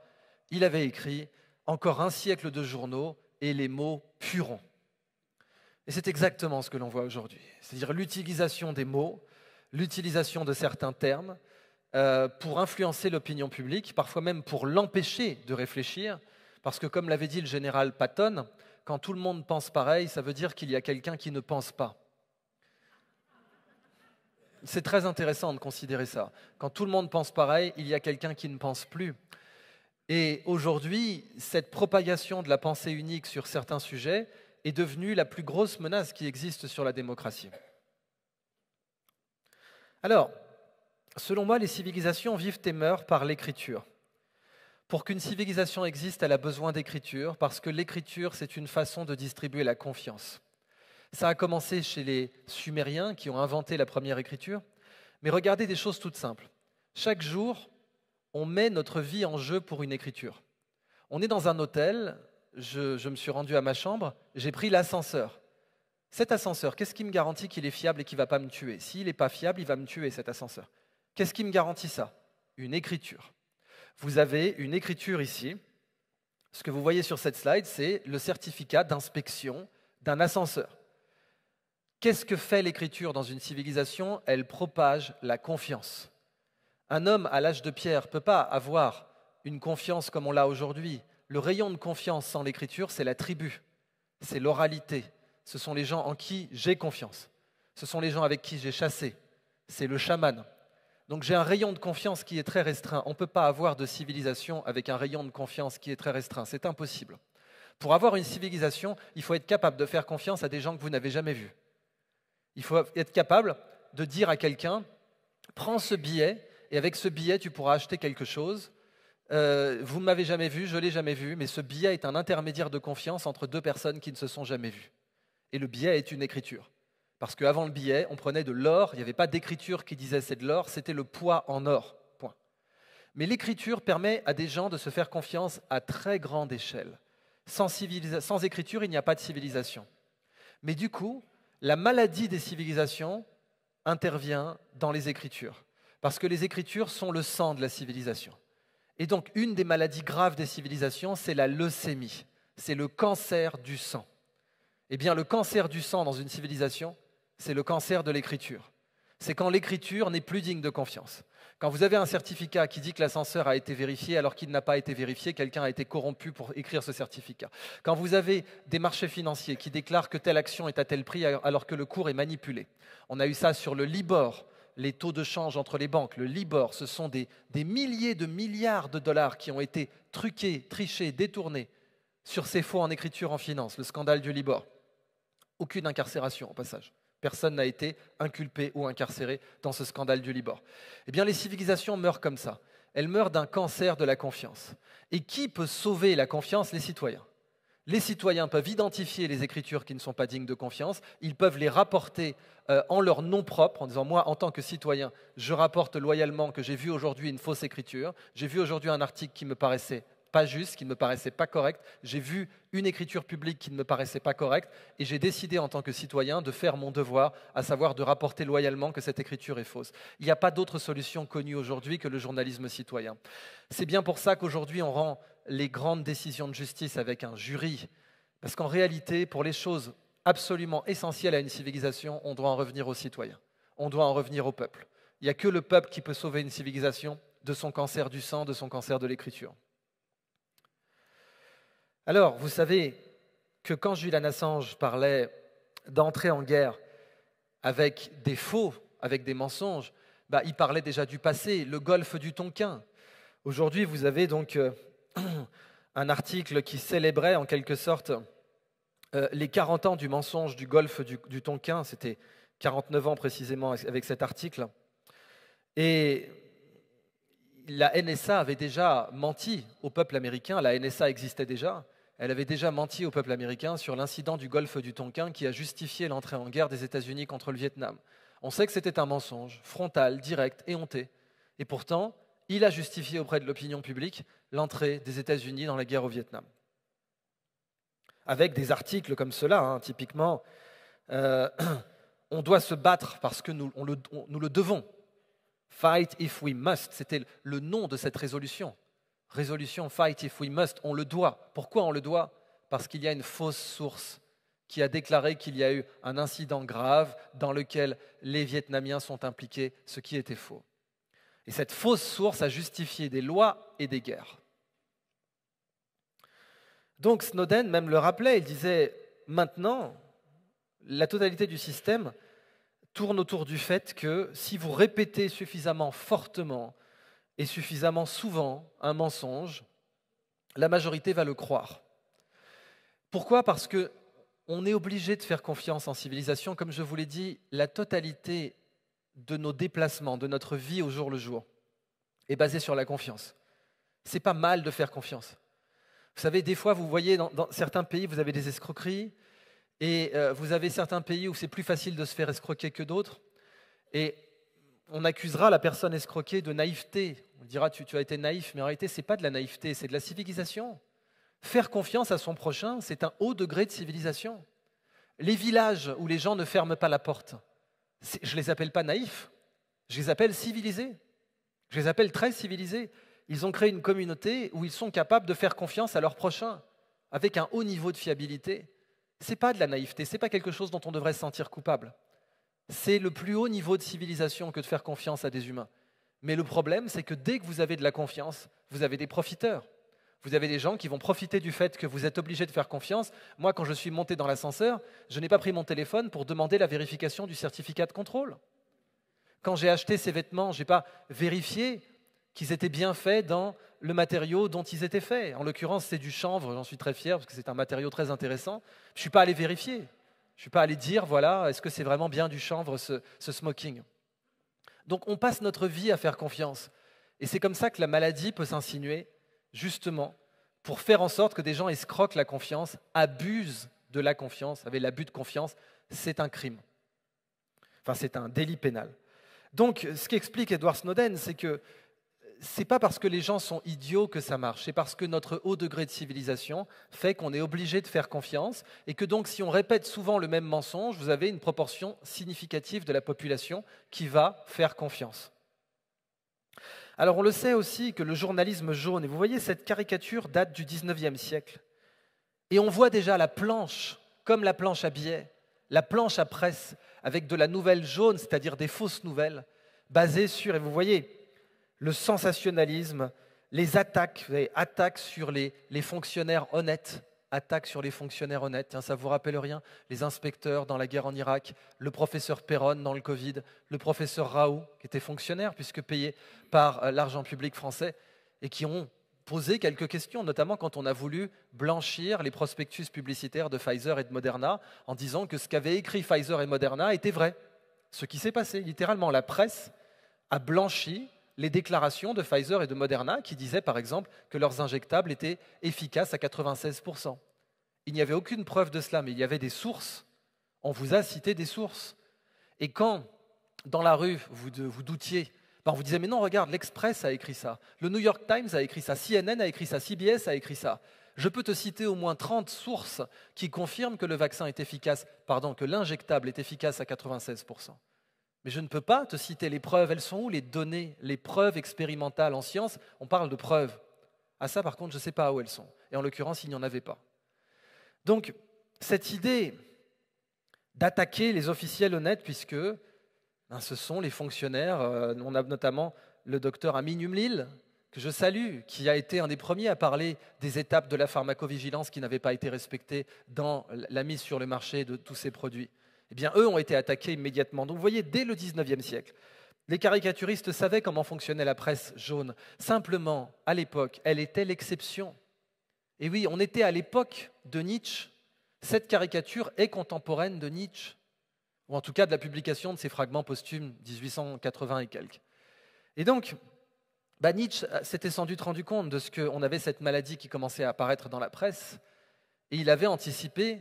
Il avait écrit « Encore un siècle de journaux et les mots pueront ». Et c'est exactement ce que l'on voit aujourd'hui, c'est-à-dire l'utilisation des mots, l'utilisation de certains termes pour influencer l'opinion publique, parfois même pour l'empêcher de réfléchir, parce que comme l'avait dit le général Patton, quand tout le monde pense pareil, ça veut dire qu'il y a quelqu'un qui ne pense pas. C'est très intéressant de considérer ça. Quand tout le monde pense pareil, il y a quelqu'un qui ne pense plus. Et aujourd'hui, cette propagation de la pensée unique sur certains sujets est devenue la plus grosse menace qui existe sur la démocratie. Alors, selon moi, les civilisations vivent et meurent par l'écriture. Pour qu'une civilisation existe, elle a besoin d'écriture, parce que l'écriture, c'est une façon de distribuer la confiance. Ça a commencé chez les Sumériens qui ont inventé la première écriture, mais regardez des choses toutes simples. Chaque jour, on met notre vie en jeu pour une écriture. On est dans un hôtel, je me suis rendu à ma chambre, j'ai pris l'ascenseur. Cet ascenseur, qu'est-ce qui me garantit qu'il est fiable et qu'il ne va pas me tuer? S'il n'est pas fiable, il va me tuer, cet ascenseur. Qu'est-ce qui me garantit ça? Une écriture. Vous avez une écriture ici. Ce que vous voyez sur cette slide, c'est le certificat d'inspection d'un ascenseur. Qu'est-ce que fait l'écriture dans une civilisation? Elle propage la confiance. Un homme à l'âge de pierre ne peut pas avoir une confiance comme on l'a aujourd'hui. Le rayon de confiance sans l'écriture, c'est la tribu, c'est l'oralité. Ce sont les gens en qui j'ai confiance. Ce sont les gens avec qui j'ai chassé. C'est le chaman. Donc j'ai un rayon de confiance qui est très restreint. On ne peut pas avoir de civilisation avec un rayon de confiance qui est très restreint. C'est impossible. Pour avoir une civilisation, il faut être capable de faire confiance à des gens que vous n'avez jamais vus. Il faut être capable de dire à quelqu'un « Prends ce billet et avec ce billet, tu pourras acheter quelque chose. Vous ne m'avez jamais vu, je ne l'ai jamais vu, mais ce billet est un intermédiaire de confiance entre deux personnes qui ne se sont jamais vues. » Et le billet est une écriture. Parce qu'avant le billet, on prenait de l'or, il n'y avait pas d'écriture qui disait c'est de l'or, c'était le poids en or. Point. Mais l'écriture permet à des gens de se faire confiance à très grande échelle. Sans écriture, il n'y a pas de civilisation. Mais du coup, la maladie des civilisations intervient dans les écritures, parce que les écritures sont le sang de la civilisation. Et donc, une des maladies graves des civilisations, c'est la leucémie, c'est le cancer du sang. Eh bien, le cancer du sang dans une civilisation, c'est le cancer de l'écriture. C'est quand l'écriture n'est plus digne de confiance. Quand vous avez un certificat qui dit que l'ascenseur a été vérifié alors qu'il n'a pas été vérifié, quelqu'un a été corrompu pour écrire ce certificat. Quand vous avez des marchés financiers qui déclarent que telle action est à tel prix alors que le cours est manipulé. On a eu ça sur le Libor, les taux de change entre les banques. Le Libor, ce sont des milliers de milliards de dollars qui ont été truqués, trichés, détournés sur ces faux en écriture en finance, le scandale du Libor. Aucune incarcération au passage. Personne n'a été inculpé ou incarcéré dans ce scandale du Libor. Eh bien, les civilisations meurent comme ça. Elles meurent d'un cancer de la confiance. Et qui peut sauver la confiance? Les citoyens. Les citoyens peuvent identifier les écritures qui ne sont pas dignes de confiance. Ils peuvent les rapporter en leur nom propre, en disant « Moi, en tant que citoyen, je rapporte loyalement que j'ai vu aujourd'hui une fausse écriture. J'ai vu aujourd'hui un article qui me paraissait pas juste, qui ne me paraissait pas correct. J'ai vu une écriture publique qui ne me paraissait pas correcte et j'ai décidé en tant que citoyen de faire mon devoir, à savoir de rapporter loyalement que cette écriture est fausse. Il n'y a pas d'autre solution connue aujourd'hui que le journalisme citoyen. C'est bien pour ça qu'aujourd'hui on rend les grandes décisions de justice avec un jury, parce qu'en réalité, pour les choses absolument essentielles à une civilisation, on doit en revenir aux citoyens, on doit en revenir au peuple. Il n'y a que le peuple qui peut sauver une civilisation de son cancer du sang, de son cancer de l'écriture. Alors, vous savez que quand Julian Assange parlait d'entrer en guerre avec des faux, avec des mensonges, il parlait déjà du passé, le golfe du Tonkin. Aujourd'hui, vous avez donc un article qui célébrait en quelque sorte les 40 ans du mensonge du golfe du Tonkin. C'était 49 ans précisément avec cet article. Et la NSA avait déjà menti au peuple américain, la NSA existait déjà. Elle avait déjà menti au peuple américain sur l'incident du golfe du Tonkin qui a justifié l'entrée en guerre des États-Unis contre le Vietnam. On sait que c'était un mensonge, frontal, direct, éhonté. Et pourtant, il a justifié auprès de l'opinion publique l'entrée des États-Unis dans la guerre au Vietnam. Avec des articles comme cela, typiquement, on doit se battre parce que nous le devons. Fight if we must, c'était le nom de cette résolution. Résolution Fight if we must, on le doit. Pourquoi on le doit? Parce qu'il y a une fausse source qui a déclaré qu'il y a eu un incident grave dans lequel les Vietnamiens sont impliqués, ce qui était faux. Et cette fausse source a justifié des lois et des guerres. Donc Snowden même le rappelait, il disait « Maintenant, la totalité du système tourne autour du fait que si vous répétez suffisamment fortement et suffisamment souvent un mensonge, la majorité va le croire. » Pourquoi? Parce qu'on est obligé de faire confiance en civilisation. Comme je vous l'ai dit, la totalité de nos déplacements, de notre vie au jour le jour, est basée sur la confiance. C'est pas mal de faire confiance. Vous savez, des fois, vous voyez dans certains pays, vous avez des escroqueries, et vous avez certains pays où c'est plus facile de se faire escroquer que d'autres, et on accusera la personne escroquée de naïveté. On dira, tu as été naïf, mais en réalité, ce n'est pas de la naïveté, c'est de la civilisation. Faire confiance à son prochain, c'est un haut degré de civilisation. Les villages où les gens ne ferment pas la porte, je ne les appelle pas naïfs, je les appelle civilisés. Je les appelle très civilisés. Ils ont créé une communauté où ils sont capables de faire confiance à leur prochain, avec un haut niveau de fiabilité. Ce n'est pas de la naïveté, ce n'est pas quelque chose dont on devrait se sentir coupable. C'est le plus haut niveau de civilisation que de faire confiance à des humains. Mais le problème, c'est que dès que vous avez de la confiance, vous avez des profiteurs. Vous avez des gens qui vont profiter du fait que vous êtes obligé de faire confiance. Moi, quand je suis monté dans l'ascenseur, je n'ai pas pris mon téléphone pour demander la vérification du certificat de contrôle. Quand j'ai acheté ces vêtements, je n'ai pas vérifié qu'ils étaient bien faits dans le matériau dont ils étaient faits. En l'occurrence, c'est du chanvre, j'en suis très fier, parce que c'est un matériau très intéressant. Je ne suis pas allé vérifier. Je ne suis pas allé dire, voilà, est-ce que c'est vraiment bien du chanvre, ce smoking? Donc on passe notre vie à faire confiance. Et c'est comme ça que la maladie peut s'insinuer, justement, pour faire en sorte que des gens escroquent la confiance, abusent de la confiance. Vous savez, l'abus de confiance, c'est un crime. Enfin, c'est un délit pénal. Donc, ce qu'explique Edward Snowden, c'est que c'est pas parce que les gens sont idiots que ça marche, c'est parce que notre haut degré de civilisation fait qu'on est obligé de faire confiance et que donc si on répète souvent le même mensonge, vous avez une proportion significative de la population qui va faire confiance. Alors on le sait aussi que le journalisme jaune, et vous voyez cette caricature date du 19e siècle, et on voit déjà la planche, comme la planche à billets, la planche à presse, avec de la nouvelle jaune, c'est-à-dire des fausses nouvelles, basées sur, et vous voyez, le sensationnalisme, les attaques, vous voyez, attaques sur les fonctionnaires honnêtes, attaques sur les fonctionnaires honnêtes. Tiens, ça vous rappelle rien? Les inspecteurs dans la guerre en Irak, le professeur Perron dans le Covid, le professeur Raoult, qui était fonctionnaire puisque payé par l'argent public français, et qui ont posé quelques questions, notamment quand on a voulu blanchir les prospectus publicitaires de Pfizer et de Moderna en disant que ce qu'avaient écrit Pfizer et Moderna était vrai. Ce qui s'est passé, littéralement, la presse a blanchi les déclarations de Pfizer et de Moderna qui disaient par exemple que leurs injectables étaient efficaces à 96%. Il n'y avait aucune preuve de cela, mais il y avait des sources. On vous a cité des sources. Et quand, dans la rue, vous doutiez, on vous disait « mais non, regarde, l'Express a écrit ça, le New York Times a écrit ça, CNN a écrit ça, CBS a écrit ça ». Je peux te citer au moins 30 sources qui confirment que le vaccin est efficace, que l'injectable est efficace à 96%. Mais je ne peux pas te citer les preuves. Elles sont où les données, les preuves expérimentales en science? On parle de preuves. À ça, par contre, je ne sais pas où elles sont. Et en l'occurrence, il n'y en avait pas. Donc, cette idée d'attaquer les officiels honnêtes, puisque ce sont les fonctionnaires, on a notamment le docteur Amin Umlil, que je salue, qui a été un des premiers à parler des étapes de la pharmacovigilance qui n'avaient pas été respectées dans la mise sur le marché de tous ces produits. Eh bien, eux ont été attaqués immédiatement. Donc, vous voyez, dès le 19e siècle, les caricaturistes savaient comment fonctionnait la presse jaune. Simplement, à l'époque, elle était l'exception. Et oui, on était à l'époque de Nietzsche. Cette caricature est contemporaine de Nietzsche, ou en tout cas de la publication de ses fragments posthumes, 1880 et quelques. Et donc, Nietzsche s'était sans doute rendu compte de ce qu'on avait cette maladie qui commençait à apparaître dans la presse, et il avait anticipé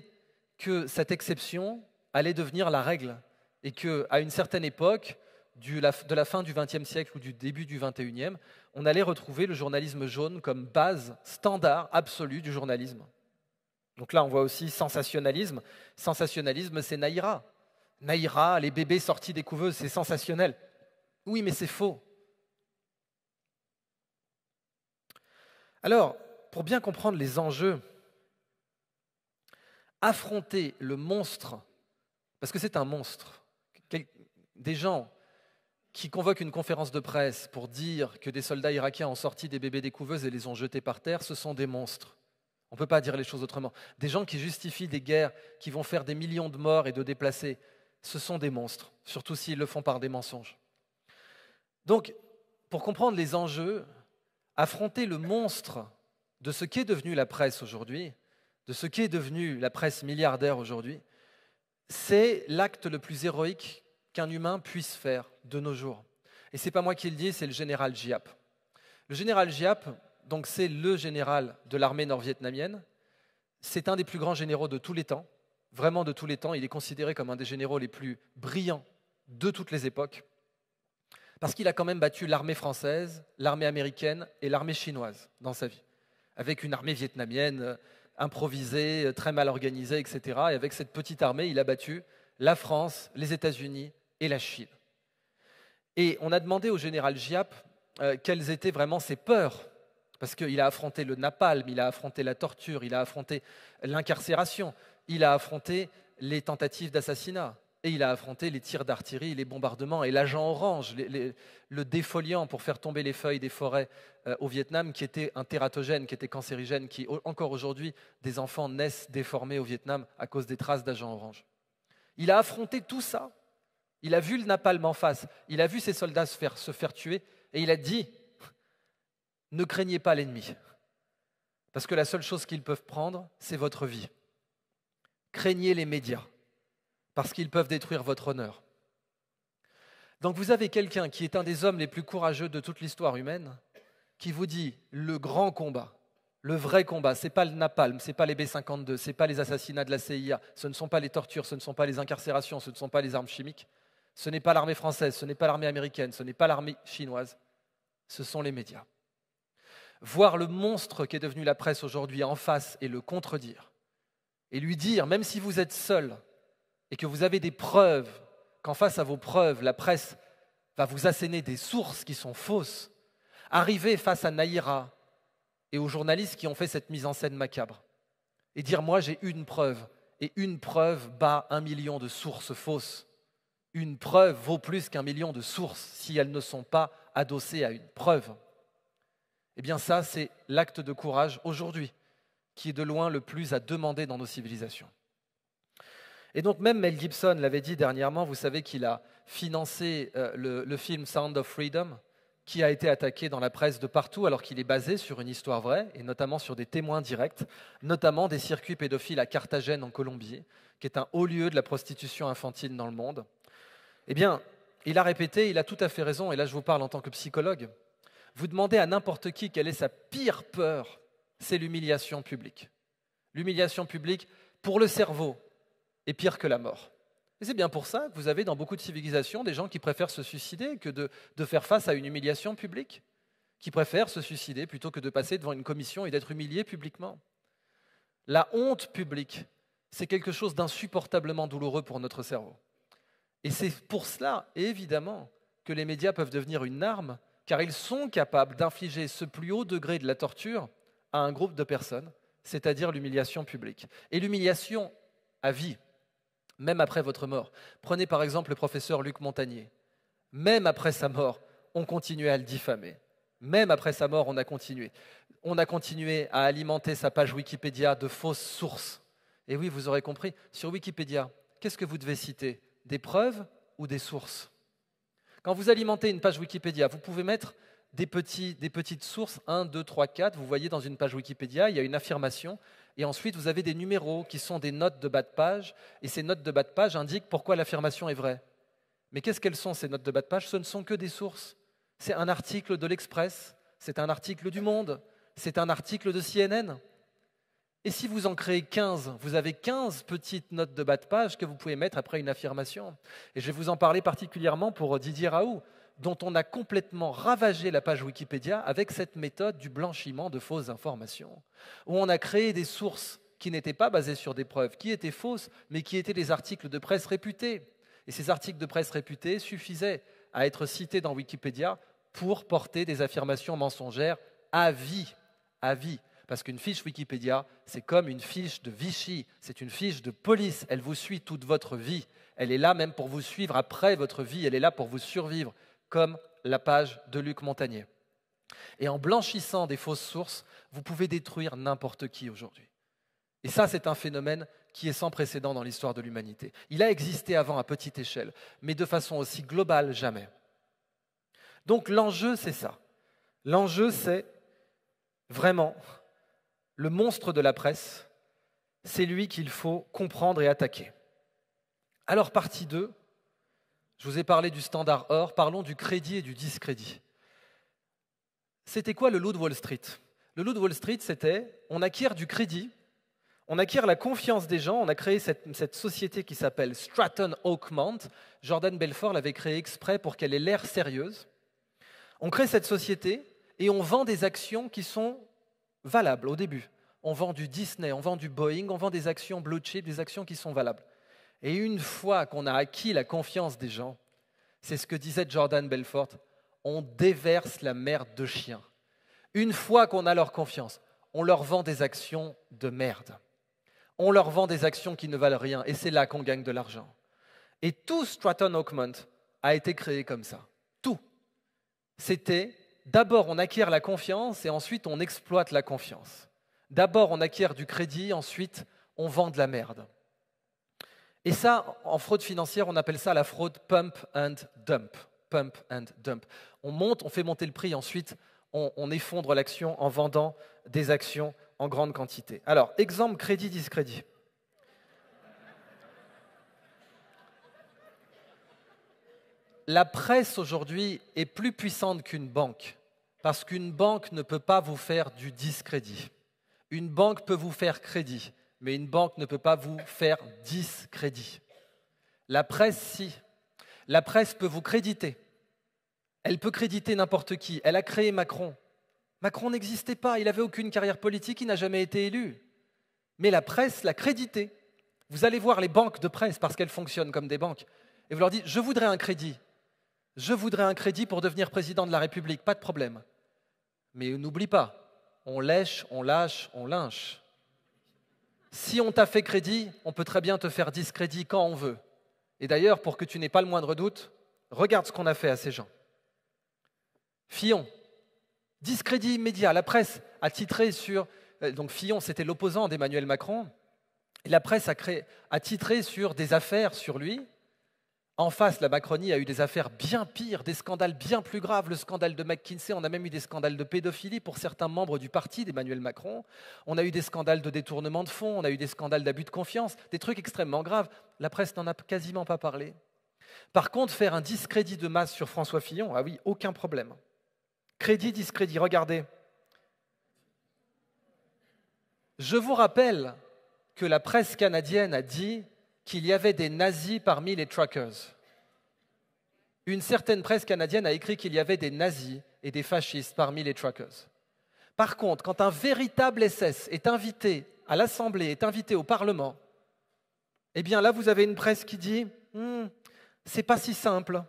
que cette exception allait devenir la règle, et qu'à une certaine époque, de la fin du XXe siècle ou du début du XXIe, on allait retrouver le journalisme jaune comme base standard absolue du journalisme. Donc là, on voit aussi sensationnalisme. Sensationnalisme, c'est Naïra. Naïra, les bébés sortis des couveuses, c'est sensationnel. Oui, mais c'est faux. Alors, pour bien comprendre les enjeux, affronter le monstre, parce que c'est un monstre, des gens qui convoquent une conférence de presse pour dire que des soldats irakiens ont sorti des bébés des couveuses et les ont jetés par terre, ce sont des monstres. On ne peut pas dire les choses autrement. Des gens qui justifient des guerres qui vont faire des millions de morts et de déplacés, ce sont des monstres, surtout s'ils le font par des mensonges. Donc, pour comprendre les enjeux, affronter le monstre de ce qu'est devenue la presse aujourd'hui, de ce qu'est devenue la presse milliardaire aujourd'hui, c'est l'acte le plus héroïque qu'un humain puisse faire de nos jours. Et ce n'est pas moi qui le dis, c'est le général Giap. Le général Giap, donc c'est le général de l'armée nord-vietnamienne, c'est un des plus grands généraux de tous les temps, vraiment de tous les temps. Il est considéré comme un des généraux les plus brillants de toutes les époques, parce qu'il a quand même battu l'armée française, l'armée américaine et l'armée chinoise dans sa vie, avec une armée vietnamienne improvisée, très mal organisée, etc. Et avec cette petite armée, il a battu la France, les États-Unis et la Chine. Et on a demandé au général Giap quelles étaient vraiment ses peurs, parce qu'il a affronté le napalm, il a affronté la torture, il a affronté l'incarcération, il a affronté les tentatives d'assassinat, et il a affronté les tirs d'artillerie, les bombardements, et l'agent orange, le défoliant pour faire tomber les feuilles des forêts au Vietnam, qui était un tératogène, qui était cancérigène, qui encore aujourd'hui, des enfants naissent déformés au Vietnam à cause des traces d'agent orange. Il a affronté tout ça, il a vu le napalm en face, il a vu ses soldats se faire tuer, et il a dit « Ne craignez pas l'ennemi, parce que la seule chose qu'ils peuvent prendre, c'est votre vie. Craignez les médias, parce qu'ils peuvent détruire votre honneur. » Donc vous avez quelqu'un qui est un des hommes les plus courageux de toute l'histoire humaine, qui vous dit le grand combat, le vrai combat, ce n'est pas le napalm, ce n'est pas les B-52, ce n'est pas les assassinats de la CIA, ce ne sont pas les tortures, ce ne sont pas les incarcérations, ce ne sont pas les armes chimiques, ce n'est pas l'armée française, ce n'est pas l'armée américaine, ce n'est pas l'armée chinoise. ce sont les médias. Voir le monstre qui est devenu la presse aujourd'hui en face et le contredire, et lui dire, même si vous êtes seul et que vous avez des preuves, qu'en face à vos preuves, la presse va vous asséner des sources qui sont fausses, arriver face à Naïra et aux journalistes qui ont fait cette mise en scène macabre, et dire, moi j'ai une preuve, et une preuve bat 1 million de sources fausses. Une preuve vaut plus qu'1 million de sources si elles ne sont pas adossées à une preuve. Eh bien ça, c'est l'acte de courage aujourd'hui qui est de loin le plus à demander dans nos civilisations. Et donc même Mel Gibson l'avait dit dernièrement, vous savez qu'il a financé le film Sound of Freedom, qui a été attaqué dans la presse de partout alors qu'il est basé sur une histoire vraie et notamment sur des témoins directs, notamment des circuits pédophiles à Carthagène en Colombie, qui est un haut lieu de la prostitution infantile dans le monde. Eh bien, il a répété, il a tout à fait raison, et là je vous parle en tant que psychologue. Vous demandez à n'importe qui quelle est sa pire peur, c'est l'humiliation publique. L'humiliation publique, pour le cerveau, est pire que la mort. Et c'est bien pour ça que vous avez dans beaucoup de civilisations des gens qui préfèrent se suicider que de faire face à une humiliation publique, qui préfèrent se suicider plutôt que de passer devant une commission et d'être humiliés publiquement. La honte publique, c'est quelque chose d'insupportablement douloureux pour notre cerveau. Et c'est pour cela, évidemment, que les médias peuvent devenir une arme, car ils sont capables d'infliger ce plus haut degré de la torture à un groupe de personnes, c'est-à-dire l'humiliation publique. Et l'humiliation à vie, même après votre mort. Prenez par exemple le professeur Luc Montagnier. Même après sa mort, on continuait à le diffamer. Même après sa mort, on a continué. On a continué à alimenter sa page Wikipédia de fausses sources. Et oui, vous aurez compris, sur Wikipédia, qu'est-ce que vous devez citer ? Des preuves ou des sources? Quand vous alimentez une page Wikipédia, vous pouvez mettre des petites sources, 1, 2, 3, 4. Vous voyez dans une page Wikipédia, il y a une affirmation. Et ensuite, vous avez des numéros qui sont des notes de bas de page. Et ces notes de bas de page indiquent pourquoi l'affirmation est vraie. Mais qu'est-ce qu'elles sont, ces notes de bas de page? Ce ne sont que des sources. C'est un article de l'Express, c'est un article du Monde, c'est un article de CNN. Et si vous en créez 15, vous avez 15 petites notes de bas de page que vous pouvez mettre après une affirmation. Et je vais vous en parler particulièrement pour Didier Raoult, dont on a complètement ravagé la page Wikipédia avec cette méthode du blanchiment de fausses informations, où on a créé des sources qui n'étaient pas basées sur des preuves, qui étaient fausses, mais qui étaient des articles de presse réputés. Et ces articles de presse réputés suffisaient à être cités dans Wikipédia pour porter des affirmations mensongères à vie, à vie. Parce qu'une fiche Wikipédia, c'est comme une fiche de Vichy, c'est une fiche de police, elle vous suit toute votre vie. Elle est là même pour vous suivre après votre vie, elle est là pour vous survivre, comme la page de Luc Montagnier. Et en blanchissant des fausses sources, vous pouvez détruire n'importe qui aujourd'hui. Et ça, c'est un phénomène qui est sans précédent dans l'histoire de l'humanité. Il a existé avant à petite échelle, mais de façon aussi globale, jamais. Donc l'enjeu, c'est ça. L'enjeu, c'est vraiment le monstre de la presse, c'est lui qu'il faut comprendre et attaquer. Alors, partie 2, je vous ai parlé du standard or, parlons du crédit et du discrédit. C'était quoi le loup de Wall Street? Le loup de Wall Street, c'était, on acquiert du crédit, on acquiert la confiance des gens, on a créé cette société qui s'appelle Stratton Oakmont. Jordan Belfort l'avait créée exprès pour qu'elle ait l'air sérieuse. On crée cette société et on vend des actions qui sont valables au début. On vend du Disney, on vend du Boeing, on vend des actions blue chip, des actions qui sont valables. Et une fois qu'on a acquis la confiance des gens, c'est ce que disait Jordan Belfort, on déverse la merde de chien. Une fois qu'on a leur confiance, on leur vend des actions de merde. On leur vend des actions qui ne valent rien, et c'est là qu'on gagne de l'argent. Et tout Stratton Oakmont a été créé comme ça. Tout. C'était, d'abord on acquiert la confiance, et ensuite on exploite la confiance. D'abord on acquiert du crédit, ensuite on vend de la merde. Et ça, en fraude financière, on appelle ça la fraude pump and dump. Pump and dump. On fait monter le prix, ensuite on effondre l'action en vendant des actions en grande quantité. Alors, exemple crédit-discrédit. La presse aujourd'hui est plus puissante qu'une banque, parce qu'une banque ne peut pas vous faire du discrédit. Une banque peut vous faire crédit, mais une banque ne peut pas vous faire discrédit. La presse, si. La presse peut vous créditer. Elle peut créditer n'importe qui. Elle a créé Macron. Macron n'existait pas, il n'avait aucune carrière politique, il n'a jamais été élu. Mais la presse l'a crédité. Vous allez voir les banques de presse, parce qu'elles fonctionnent comme des banques, et vous leur dites « je voudrais un crédit. Je voudrais un crédit pour devenir président de la République, pas de problème. » Mais n'oublie pas, on lèche, on lâche, on lynche. Si on t'a fait crédit, on peut très bien te faire discrédit quand on veut. Et d'ailleurs, pour que tu n'aies pas le moindre doute, regarde ce qu'on a fait à ces gens. Fillon, discrédit immédiat. La presse a titré sur... Donc Fillon, c'était l'opposant d'Emmanuel Macron. Et la presse a titré sur des affaires sur lui. En face, la Macronie a eu des affaires bien pires, des scandales bien plus graves. Le scandale de McKinsey, on a même eu des scandales de pédophilie pour certains membres du parti d'Emmanuel Macron. On a eu des scandales de détournement de fonds, on a eu des scandales d'abus de confiance, des trucs extrêmement graves. La presse n'en a quasiment pas parlé. Par contre, faire un discrédit de masse sur François Fillon, ah oui, aucun problème. Crédit, discrédit, regardez. Je vous rappelle que la presse canadienne a dit qu'il y avait des nazis parmi les truckers. Une certaine presse canadienne a écrit qu'il y avait des nazis et des fascistes parmi les truckers. Par contre, quand un véritable SS est invité à l'Assemblée, est invité au Parlement, eh bien là, vous avez une presse qui dit « c'est pas si simple,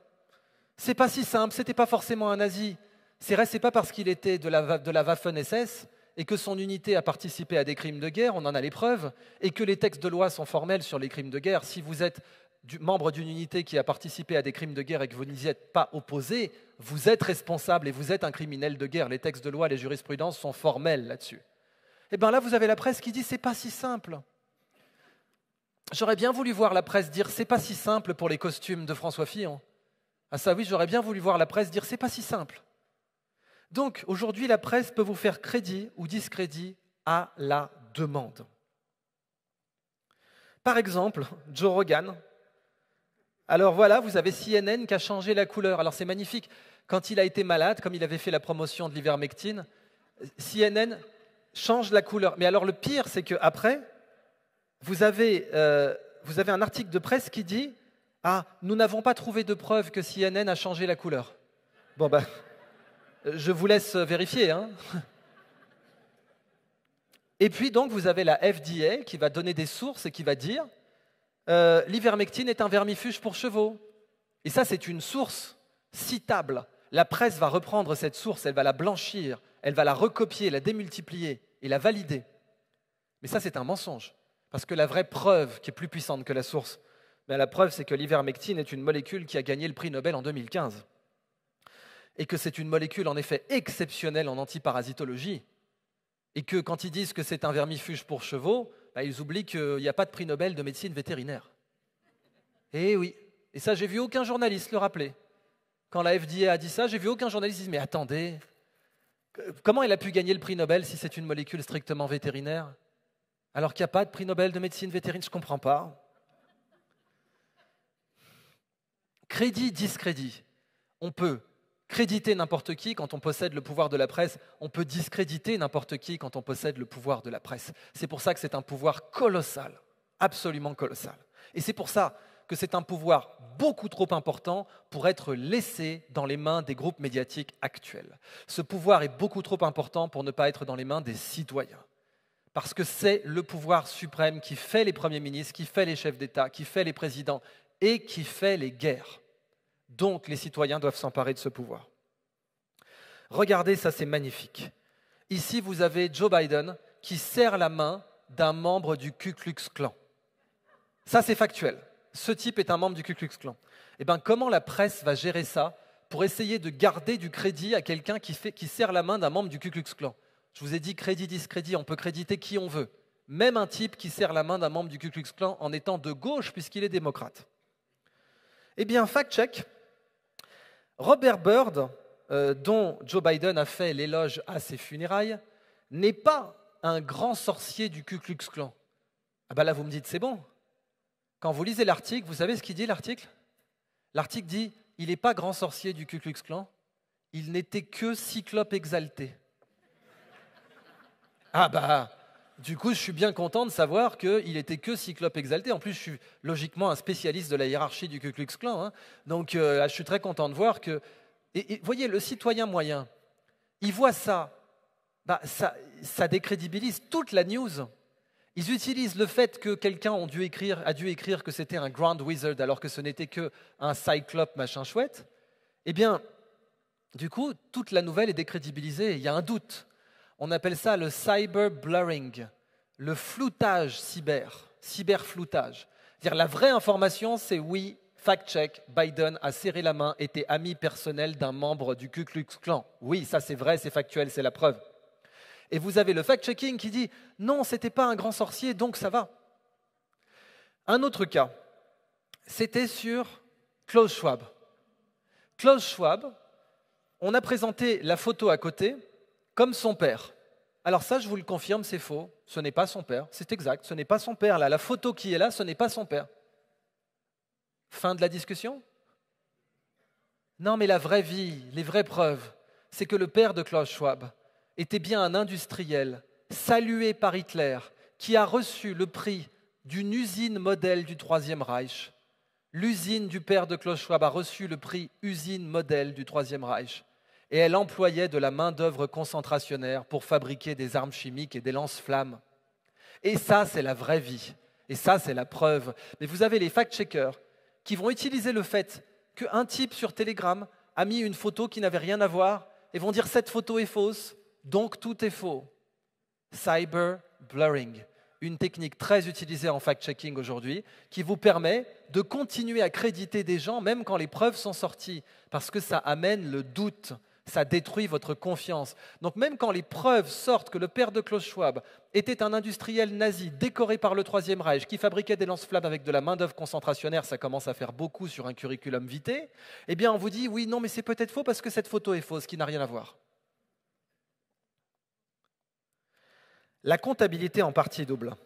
c'est pas si simple, c'était pas forcément un nazi. C'est pas parce qu'il était de la Waffen-SS et que son unité a participé à des crimes de guerre, on en a les preuves, et que les textes de loi sont formels sur les crimes de guerre. Si vous êtes membre d'une unité qui a participé à des crimes de guerre et que vous n'y êtes pas opposé, vous êtes responsable et vous êtes un criminel de guerre. Les textes de loi, les jurisprudences sont formels là-dessus. Et bien là, vous avez la presse qui dit « c'est pas si simple ». J'aurais bien voulu voir la presse dire « c'est pas si simple pour les costumes de François Fillon ». Ah ça oui, j'aurais bien voulu voir la presse dire « c'est pas si simple ». Donc, aujourd'hui, la presse peut vous faire crédit ou discrédit à la demande. Par exemple, Joe Rogan. Alors voilà, vous avez CNN qui a changé la couleur. Alors c'est magnifique. Quand il a été malade, comme il avait fait la promotion de l'ivermectine, CNN change la couleur. Mais alors le pire, c'est qu'après, vous avez un article de presse qui dit « Ah, nous n'avons pas trouvé de preuve que CNN a changé la couleur. » Bon ben... Je vous laisse vérifier. Et puis donc vous avez la FDA qui va donner des sources et qui va dire l'ivermectine est un vermifuge pour chevaux. Et ça c'est une source citable. La presse va reprendre cette source, elle va la blanchir, elle va la recopier, la démultiplier et la valider. Mais ça c'est un mensonge. Parce que la vraie preuve qui est plus puissante que la source, la preuve c'est que l'ivermectine est une molécule qui a gagné le prix Nobel en 2015. Et que c'est une molécule en effet exceptionnelle en antiparasitologie, et que quand ils disent que c'est un vermifuge pour chevaux, ils oublient qu'il n'y a pas de prix Nobel de médecine vétérinaire. Eh oui, et ça j'ai vu aucun journaliste le rappeler. Quand la FDA a dit ça, j'ai vu aucun journaliste dire « mais attendez, comment elle a pu gagner le prix Nobel si c'est une molécule strictement vétérinaire, alors qu'il n'y a pas de prix Nobel de médecine vétérinaire ?» Je ne comprends pas. Crédit, discrédit. On peut créditer n'importe qui quand on possède le pouvoir de la presse, on peut discréditer n'importe qui quand on possède le pouvoir de la presse. C'est pour ça que c'est un pouvoir colossal, absolument colossal. Et c'est pour ça que c'est un pouvoir beaucoup trop important pour être laissé dans les mains des groupes médiatiques actuels. Ce pouvoir est beaucoup trop important pour ne pas être dans les mains des citoyens. Parce que c'est le pouvoir suprême qui fait les premiers ministres, qui fait les chefs d'État, qui fait les présidents et qui fait les guerres. Donc, les citoyens doivent s'emparer de ce pouvoir. Regardez, ça c'est magnifique. Ici, vous avez Joe Biden qui serre la main d'un membre du Ku Klux Klan. Ça, c'est factuel. Ce type est un membre du Ku Klux Klan. Eh bien, comment la presse va gérer ça pour essayer de garder du crédit à quelqu'un qui serre la main d'un membre du Ku Klux Klan? Je vous ai dit crédit, discrédit, on peut créditer qui on veut. Même un type qui serre la main d'un membre du Ku Klux Klan en étant de gauche puisqu'il est démocrate. Eh bien, fact-check. Robert Byrd, dont Joe Biden a fait l'éloge à ses funérailles, n'est pas un grand sorcier du Ku Klux Klan. Ah ben là, vous me dites, c'est bon. Quand vous lisez l'article, vous savez ce qu'il dit, l'article? L'article dit, il n'est pas grand sorcier du Ku Klux Klan, il n'était que cyclope exalté. Ah bah, du coup, je suis bien content de savoir qu'il n'était que cyclope exalté. En plus, je suis logiquement un spécialiste de la hiérarchie du Ku Klux Klan. Donc, je suis très content de voir que Et voyez, le citoyen moyen, il voit ça, ça décrédibilise toute la news. Ils utilisent le fait que quelqu'un a dû écrire que c'était un Grand Wizard alors que ce n'était qu'un Cyclope machin chouette. Eh bien, du coup, toute la nouvelle est décrédibilisée. Il y a un doute. On appelle ça le cyber blurring, le floutage cyberfloutage. C'est-à-dire la vraie information, c'est oui, fact-check, Biden a serré la main, était ami personnel d'un membre du Ku Klux Klan. Oui, ça c'est vrai, c'est factuel, c'est la preuve. Et vous avez le fact-checking qui dit « Non, ce n'était pas un grand sorcier, donc ça va ». Un autre cas, c'était sur Klaus Schwab. Klaus Schwab, on a présenté la photo à côté comme son père. Alors ça, je vous le confirme, c'est faux. Ce n'est pas son père, c'est exact, ce n'est pas son père. Là, la photo qui est là, ce n'est pas son père. Fin de la discussion ? Non, mais la vraie vie, les vraies preuves, c'est que le père de Klaus Schwab était bien un industriel salué par Hitler qui a reçu le prix d'une usine modèle du Troisième Reich. L'usine du père de Klaus Schwab a reçu le prix usine modèle du Troisième Reich. Et elle employait de la main-d'œuvre concentrationnaire pour fabriquer des armes chimiques et des lance-flammes. Et ça, c'est la vraie vie. Et ça, c'est la preuve. Mais vous avez les fact-checkers qui vont utiliser le fait qu'un type sur Telegram a mis une photo qui n'avait rien à voir et vont dire « cette photo est fausse ». Donc tout est faux. Cyber blurring, une technique très utilisée en fact-checking aujourd'hui, qui vous permet de continuer à créditer des gens même quand les preuves sont sorties, parce que ça amène le doute, ça détruit votre confiance. Donc même quand les preuves sortent que le père de Klaus Schwab était un industriel nazi décoré par le Troisième Reich, qui fabriquait des lance-flammes avec de la main-d'œuvre concentrationnaire, ça commence à faire beaucoup sur un curriculum vitae, eh bien on vous dit oui, non, mais c'est peut-être faux parce que cette photo est fausse, qui n'a rien à voir. La comptabilité en partie double.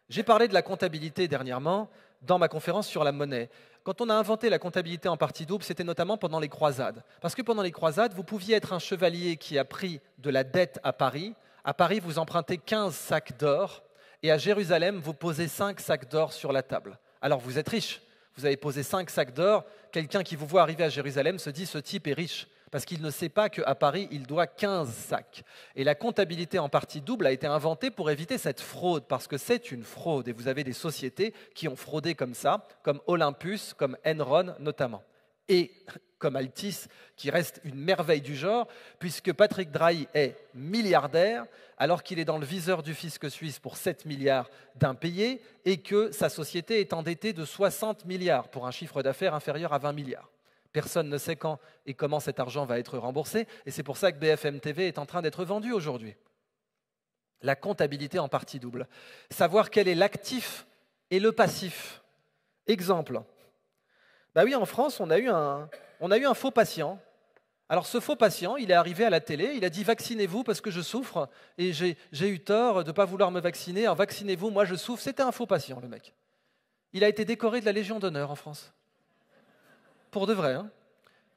J'ai parlé de la comptabilité dernièrement dans ma conférence sur la monnaie. Quand on a inventé la comptabilité en partie double, c'était notamment pendant les croisades. Parce que pendant les croisades, vous pouviez être un chevalier qui a pris de la dette à Paris. À Paris, vous empruntez 15 sacs d'or. Et à Jérusalem, vous posez 5 sacs d'or sur la table. Alors vous êtes riche. Vous avez posé 5 sacs d'or. Quelqu'un qui vous voit arriver à Jérusalem se dit « ce type est riche ». Parce qu'il ne sait pas qu'à Paris, il doit 15 sacs. Et la comptabilité en partie double a été inventée pour éviter cette fraude, parce que c'est une fraude. Et vous avez des sociétés qui ont fraudé comme ça, comme Olympus, comme Enron notamment. Et comme Altis, qui reste une merveille du genre, puisque Patrick Drahi est milliardaire, alors qu'il est dans le viseur du fisc suisse pour 7 milliards d'impayés, et que sa société est endettée de 60 milliards pour un chiffre d'affaires inférieur à 20 milliards. Personne ne sait quand et comment cet argent va être remboursé, et c'est pour ça que BFM TV est en train d'être vendu aujourd'hui. La comptabilité en partie double. Savoir quel est l'actif et le passif. Exemple. Oui, en France, on a eu un faux patient. Alors ce faux patient, il est arrivé à la télé, il a dit « vaccinez-vous parce que je souffre et j'ai eu tort de ne pas vouloir me vacciner, alors vaccinez-vous, moi je souffre ». C'était un faux patient, le mec. Il a été décoré de la Légion d'honneur en France. Pour de vrai. Hein.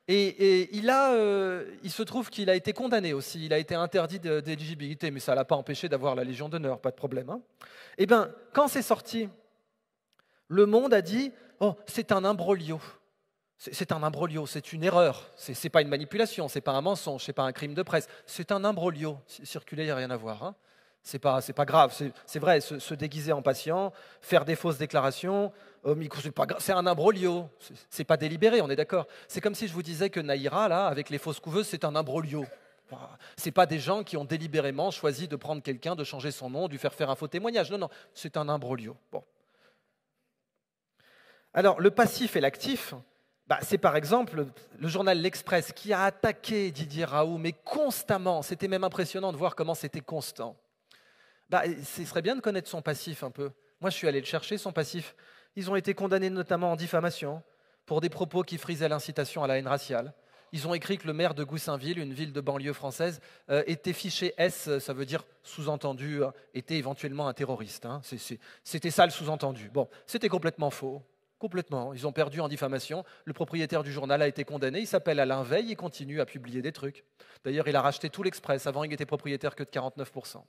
Et il se trouve qu'il a été condamné aussi. Il a été interdit d'éligibilité, mais ça ne l'a pas empêché d'avoir la Légion d'honneur, pas de problème. Hein. Eh bien, quand c'est sorti, le monde a dit « oh, c'est un imbroglio ». C'est un imbroglio, c'est une erreur. Ce n'est pas une manipulation, ce n'est pas un mensonge, ce n'est pas un crime de presse. C'est un imbroglio. Circuler, il n'y a rien à voir. Hein. C'est pas grave, c'est vrai, se déguiser en patient, faire des fausses déclarations, c'est un imbroglio, c'est pas délibéré, on est d'accord. C'est comme si je vous disais que Naïra, là, avec les fausses couveuses, c'est un imbroglio. C'est pas des gens qui ont délibérément choisi de prendre quelqu'un, de changer son nom, de lui faire un faux témoignage. Non, c'est un imbroglio. Bon. Alors, le passif et l'actif, c'est par exemple le journal L'Express qui a attaqué Didier Raoult, mais constamment. C'était même impressionnant de voir comment c'était constant. Ce serait bien de connaître son passif un peu. Moi, je suis allé le chercher, son passif. Ils ont été condamnés notamment en diffamation pour des propos qui frisaient l'incitation à la haine raciale. Ils ont écrit que le maire de Goussainville, une ville de banlieue française, était fiché S, ça veut dire sous-entendu, était éventuellement un terroriste. Hein. C'était ça le sous-entendu. Bon, c'était complètement faux. Complètement. Ils ont perdu en diffamation. Le propriétaire du journal a été condamné. Il s'appelle Alain Veil. Il continue à publier des trucs. D'ailleurs, il a racheté tout l'Express. Avant, il n'était propriétaire que de 49%.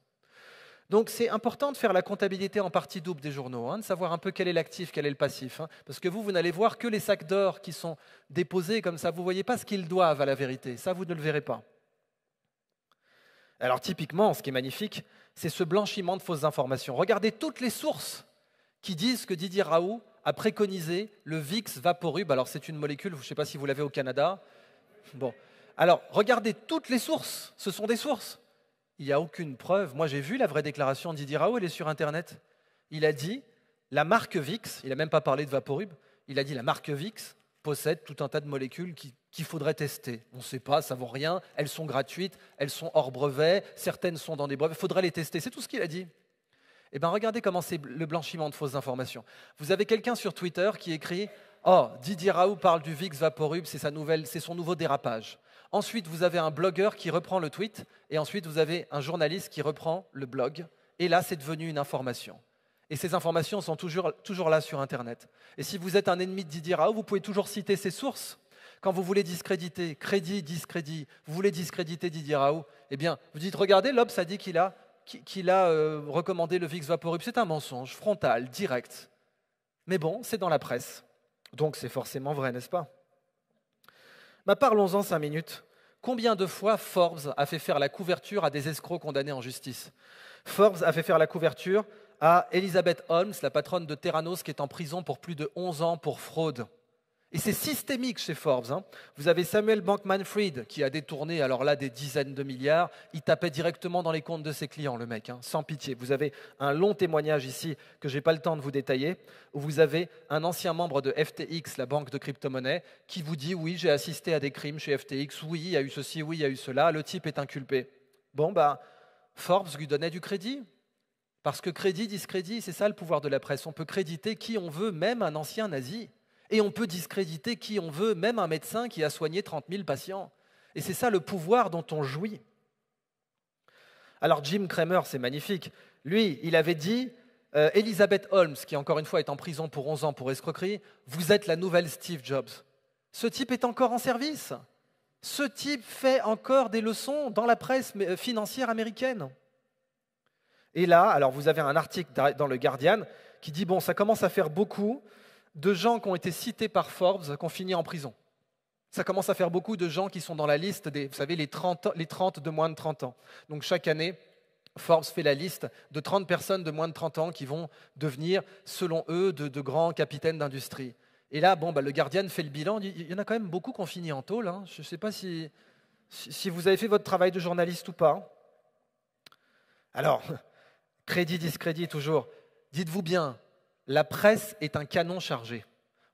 Donc c'est important de faire la comptabilité en partie double des journaux, hein, de savoir un peu quel est l'actif, quel est le passif. Hein, parce que vous n'allez voir que les sacs d'or qui sont déposés comme ça. Vous ne voyez pas ce qu'ils doivent à la vérité. Ça, vous ne le verrez pas. Alors typiquement, ce qui est magnifique, c'est ce blanchiment de fausses informations. Regardez toutes les sources qui disent que Didier Raoult a préconisé le VIX Vaporub. Alors c'est une molécule, je ne sais pas si vous l'avez au Canada. Bon. Alors regardez toutes les sources, ce sont des sources. Il n'y a aucune preuve. Moi j'ai vu la vraie déclaration de Didier Raoult, elle est sur Internet. Il a dit, la marque VIX, il n'a même pas parlé de Vaporub, il a dit la marque VIX possède tout un tas de molécules qu'il faudrait tester. On ne sait pas, ça ne vaut rien, elles sont gratuites, elles sont hors brevet, certaines sont dans des brevets, il faudrait les tester, c'est tout ce qu'il a dit. Eh bien, regardez comment c'est le blanchiment de fausses informations. Vous avez quelqu'un sur Twitter qui écrit « Oh, Didier Raoult parle du VIX Vaporub, c'est son nouveau dérapage ». Ensuite, vous avez un blogueur qui reprend le tweet, et ensuite, vous avez un journaliste qui reprend le blog. Et là, c'est devenu une information. Et ces informations sont toujours là sur Internet. Et si vous êtes un ennemi de Didier Raoult, vous pouvez toujours citer ses sources. Quand vous voulez discréditer, crédit, discrédit, vous voulez discréditer Didier Raoult, eh bien, vous dites, regardez, l'Obs a dit qu'il a recommandé le VIX Vaporub. C'est un mensonge, frontal, direct. Mais bon, c'est dans la presse. Donc c'est forcément vrai, n'est-ce pas? Parlons-en 5 minutes. Combien de fois Forbes a fait faire la couverture à des escrocs condamnés en justice? Forbes a fait faire la couverture à Elizabeth Holmes, la patronne de Theranos, qui est en prison pour plus de 11 ans pour fraude. Et c'est systémique chez Forbes. Hein. Vous avez Samuel Bankman-Fried qui a détourné alors là des dizaines de milliards. Il tapait directement dans les comptes de ses clients, le mec, hein, sans pitié. Vous avez un long témoignage ici que je n'ai pas le temps de vous détailler, où vous avez un ancien membre de FTX, la banque de crypto-monnaie, qui vous dit « Oui, j'ai assisté à des crimes chez FTX. Oui, il y a eu ceci, oui, il y a eu cela. Le type est inculpé. » Bon, Forbes lui donnait du crédit. Parce que crédit, discrédit, c'est ça le pouvoir de la presse. On peut créditer qui on veut, même un ancien nazi. Et on peut discréditer qui on veut, même un médecin qui a soigné 30 000 patients. Et c'est ça le pouvoir dont on jouit. Alors Jim Cramer, c'est magnifique. Lui, il avait dit, Elizabeth Holmes, qui encore une fois est en prison pour 11 ans pour escroquerie, vous êtes la nouvelle Steve Jobs. Ce type est encore en service. Ce type fait encore des leçons dans la presse financière américaine. Et là, alors vous avez un article dans le Guardian qui dit, bon, ça commence à faire beaucoup de gens qui ont été cités par Forbes qui ont fini en prison. Ça commence à faire beaucoup de gens qui sont dans la liste des, vous savez, les 30 de moins de 30 ans. Donc chaque année, Forbes fait la liste de 30 personnes de moins de 30 ans qui vont devenir, selon eux, de grands capitaines d'industrie. Et là, le Guardian fait le bilan, il y en a quand même beaucoup qui ont fini en tôle. Hein. Je ne sais pas si vous avez fait votre travail de journaliste ou pas. Alors, crédit, discrédit, toujours. Dites-vous bien, la presse est un canon chargé.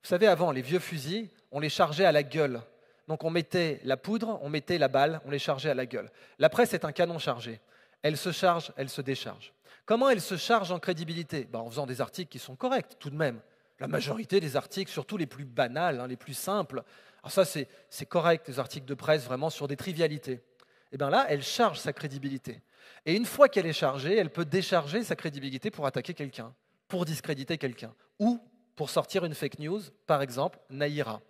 Vous savez, avant, les vieux fusils, on les chargeait à la gueule. Donc on mettait la poudre, on mettait la balle, on les chargeait à la gueule. La presse est un canon chargé. Elle se charge, elle se décharge. Comment elle se charge en crédibilité? En faisant des articles qui sont corrects, tout de même. La majorité des articles, surtout les plus banals, les plus simples, alors ça c'est correct, les articles de presse vraiment sur des trivialités. Et bien là, elle charge sa crédibilité. Et une fois qu'elle est chargée, elle peut décharger sa crédibilité pour attaquer quelqu'un, pour discréditer quelqu'un, ou pour sortir une fake news, par exemple, Naïra.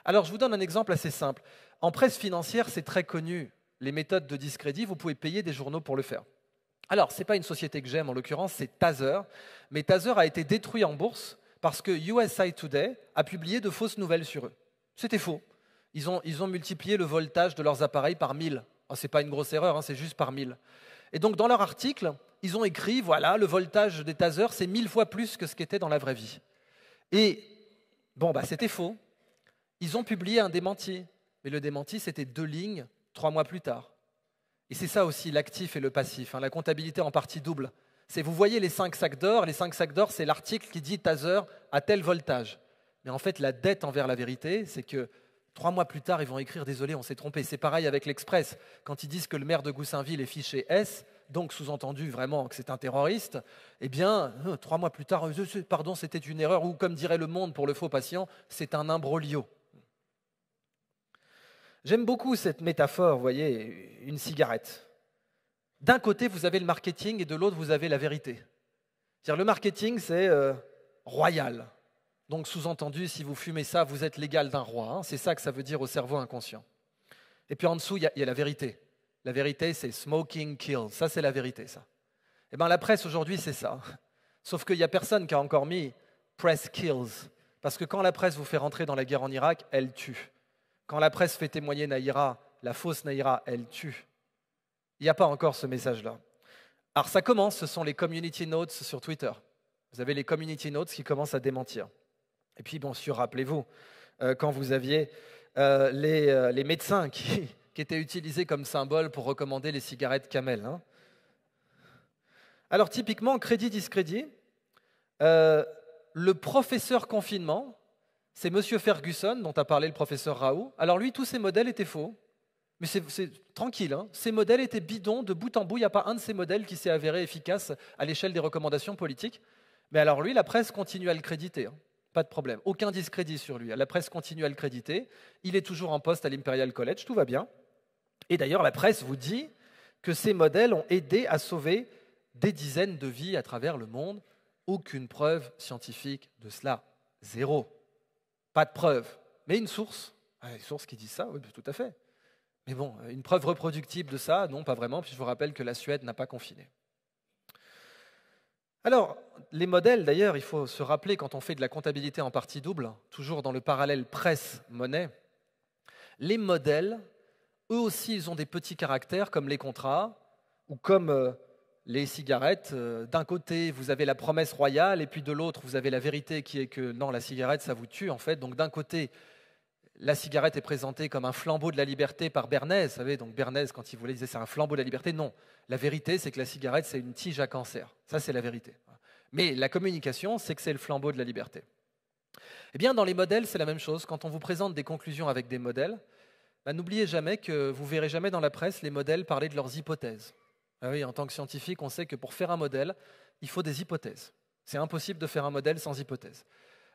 Alors, je vous donne un exemple assez simple. En presse financière, c'est très connu, les méthodes de discrédit, vous pouvez payer des journaux pour le faire. Alors, ce n'est pas une société que j'aime, en l'occurrence, c'est Taser. Mais Taser a été détruit en bourse parce que USA Today a publié de fausses nouvelles sur eux. C'était faux. Ils ont multiplié le voltage de leurs appareils par 1000. Ce n'est pas une grosse erreur, c'est juste par 1000. Et donc, dans leur article, ils ont écrit, voilà, le voltage des tasers, c'est 1000 fois plus que ce qu'était dans la vraie vie. Et, c'était faux. Ils ont publié un démenti. Mais le démenti, c'était 2 lignes, 3 mois plus tard. Et c'est ça aussi, l'actif et le passif, la comptabilité en partie double. Vous voyez les 5 sacs d'or, les 5 sacs d'or, c'est l'article qui dit taser à tel voltage. Mais en fait, la dette envers la vérité, c'est que 3 mois plus tard, ils vont écrire « Désolé, on s'est trompé ». C'est pareil avec l'Express. Quand ils disent que le maire de Goussainville est fiché S, donc sous-entendu vraiment que c'est un terroriste, 3 mois plus tard, pardon, c'était une erreur, ou comme dirait Le Monde pour le faux patient, c'est un imbroglio. J'aime beaucoup cette métaphore, vous voyez, une cigarette. D'un côté, vous avez le marketing et de l'autre, vous avez la vérité. C'est-à-dire, le marketing, c'est royal. Donc, sous-entendu, si vous fumez ça, vous êtes l'égal d'un roi. C'est ça que ça veut dire au cerveau inconscient. Et puis en dessous, il y a la vérité. La vérité, c'est smoking kills. Ça, c'est la vérité, ça. Eh bien, la presse aujourd'hui, c'est ça. Sauf qu'il n'y a personne qui a encore mis « press kills ». Parce que quand la presse vous fait rentrer dans la guerre en Irak, elle tue. Quand la presse fait témoigner Naïra, la fausse Naïra, elle tue. Il n'y a pas encore ce message-là. Alors ça commence, ce sont les community notes sur Twitter. Vous avez les community notes qui commencent à démentir. Et puis, bien sûr, rappelez-vous, quand vous aviez les médecins qui étaient utilisés comme symbole pour recommander les cigarettes Camel. Hein. Alors, typiquement, crédit-discrédit, le professeur confinement, c'est M. Ferguson, dont a parlé le professeur Raoult. Alors lui, tous ses modèles étaient faux. Mais c'est tranquille, hein. Ces modèles étaient bidons de bout en bout. Il n'y a pas un de ces modèles qui s'est avéré efficace à l'échelle des recommandations politiques. Mais alors lui, la presse continue à le créditer. Hein. Pas de problème. Aucun discrédit sur lui. La presse continue à le créditer. Il est toujours en poste à l'Imperial College. Tout va bien. Et d'ailleurs, la presse vous dit que ces modèles ont aidé à sauver des dizaines de vies à travers le monde. Aucune preuve scientifique de cela. Zéro. Pas de preuve. Mais une source. Une source qui dit ça, oui, tout à fait. Mais bon, une preuve reproductible de ça, non, pas vraiment, puis je vous rappelle que la Suède n'a pas confiné. Alors, les modèles, d'ailleurs, il faut se rappeler quand on fait de la comptabilité en partie double, toujours dans le parallèle presse-monnaie, les modèles, eux aussi, ils ont des petits caractères comme les contrats ou comme les cigarettes. D'un côté, vous avez la promesse royale et puis de l'autre, vous avez la vérité qui est que non, la cigarette, ça vous tue en fait. Donc d'un côté, la cigarette est présentée comme un flambeau de la liberté par Bernays. Vous savez, donc Bernays, quand il voulait, disait c'est un flambeau de la liberté. Non, la vérité, c'est que la cigarette, c'est une tige à cancer. Ça, c'est la vérité. Mais la communication, c'est que c'est le flambeau de la liberté. Eh bien, dans les modèles, c'est la même chose. Quand on vous présente des conclusions avec des modèles, n'oubliez jamais que vous verrez jamais dans la presse les modèles parler de leurs hypothèses. Ah oui, en tant que scientifique, on sait que pour faire un modèle, il faut des hypothèses. C'est impossible de faire un modèle sans hypothèse.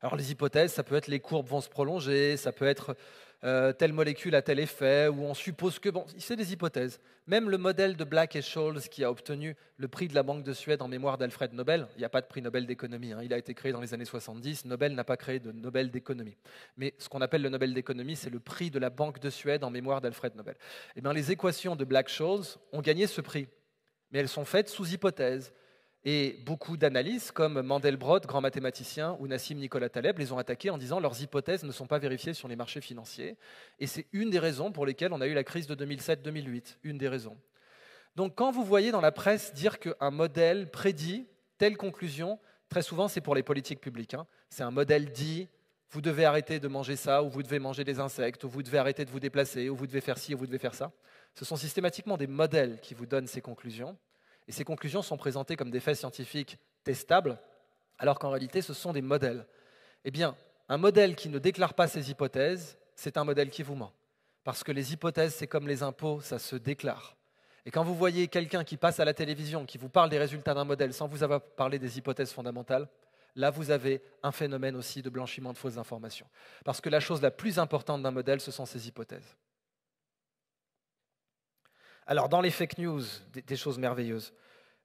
Alors les hypothèses, ça peut être les courbes vont se prolonger, ça peut être telle molécule a tel effet, ou on suppose que... Bon, c'est des hypothèses. Même le modèle de Black et Scholes qui a obtenu le prix de la Banque de Suède en mémoire d'Alfred Nobel, il n'y a pas de prix Nobel d'économie, hein, il a été créé dans les années 70, Nobel n'a pas créé de Nobel d'économie. Mais ce qu'on appelle le Nobel d'économie, c'est le prix de la Banque de Suède en mémoire d'Alfred Nobel. Eh bien, les équations de Black-Scholes ont gagné ce prix, mais elles sont faites sous hypothèse. Et beaucoup d'analyses, comme Mandelbrot, grand mathématicien, ou Nassim Nicolas Taleb, les ont attaquées en disant leurs hypothèses ne sont pas vérifiées sur les marchés financiers. Et c'est une des raisons pour lesquelles on a eu la crise de 2007-2008. Une des raisons. Donc quand vous voyez dans la presse dire qu'un modèle prédit telle conclusion, très souvent c'est pour les politiques publiques. Hein. C'est un modèle dit, vous devez arrêter de manger ça, ou vous devez manger des insectes, ou vous devez arrêter de vous déplacer, ou vous devez faire ci, ou vous devez faire ça. Ce sont systématiquement des modèles qui vous donnent ces conclusions. Et ces conclusions sont présentées comme des faits scientifiques testables, alors qu'en réalité, ce sont des modèles. Eh bien, un modèle qui ne déclare pas ses hypothèses, c'est un modèle qui vous ment. Parce que les hypothèses, c'est comme les impôts, ça se déclare. Et quand vous voyez quelqu'un qui passe à la télévision, qui vous parle des résultats d'un modèle sans vous avoir parlé des hypothèses fondamentales, là, vous avez un phénomène aussi de blanchiment de fausses informations. Parce que la chose la plus importante d'un modèle, ce sont ses hypothèses. Alors, dans les fake news, des choses merveilleuses.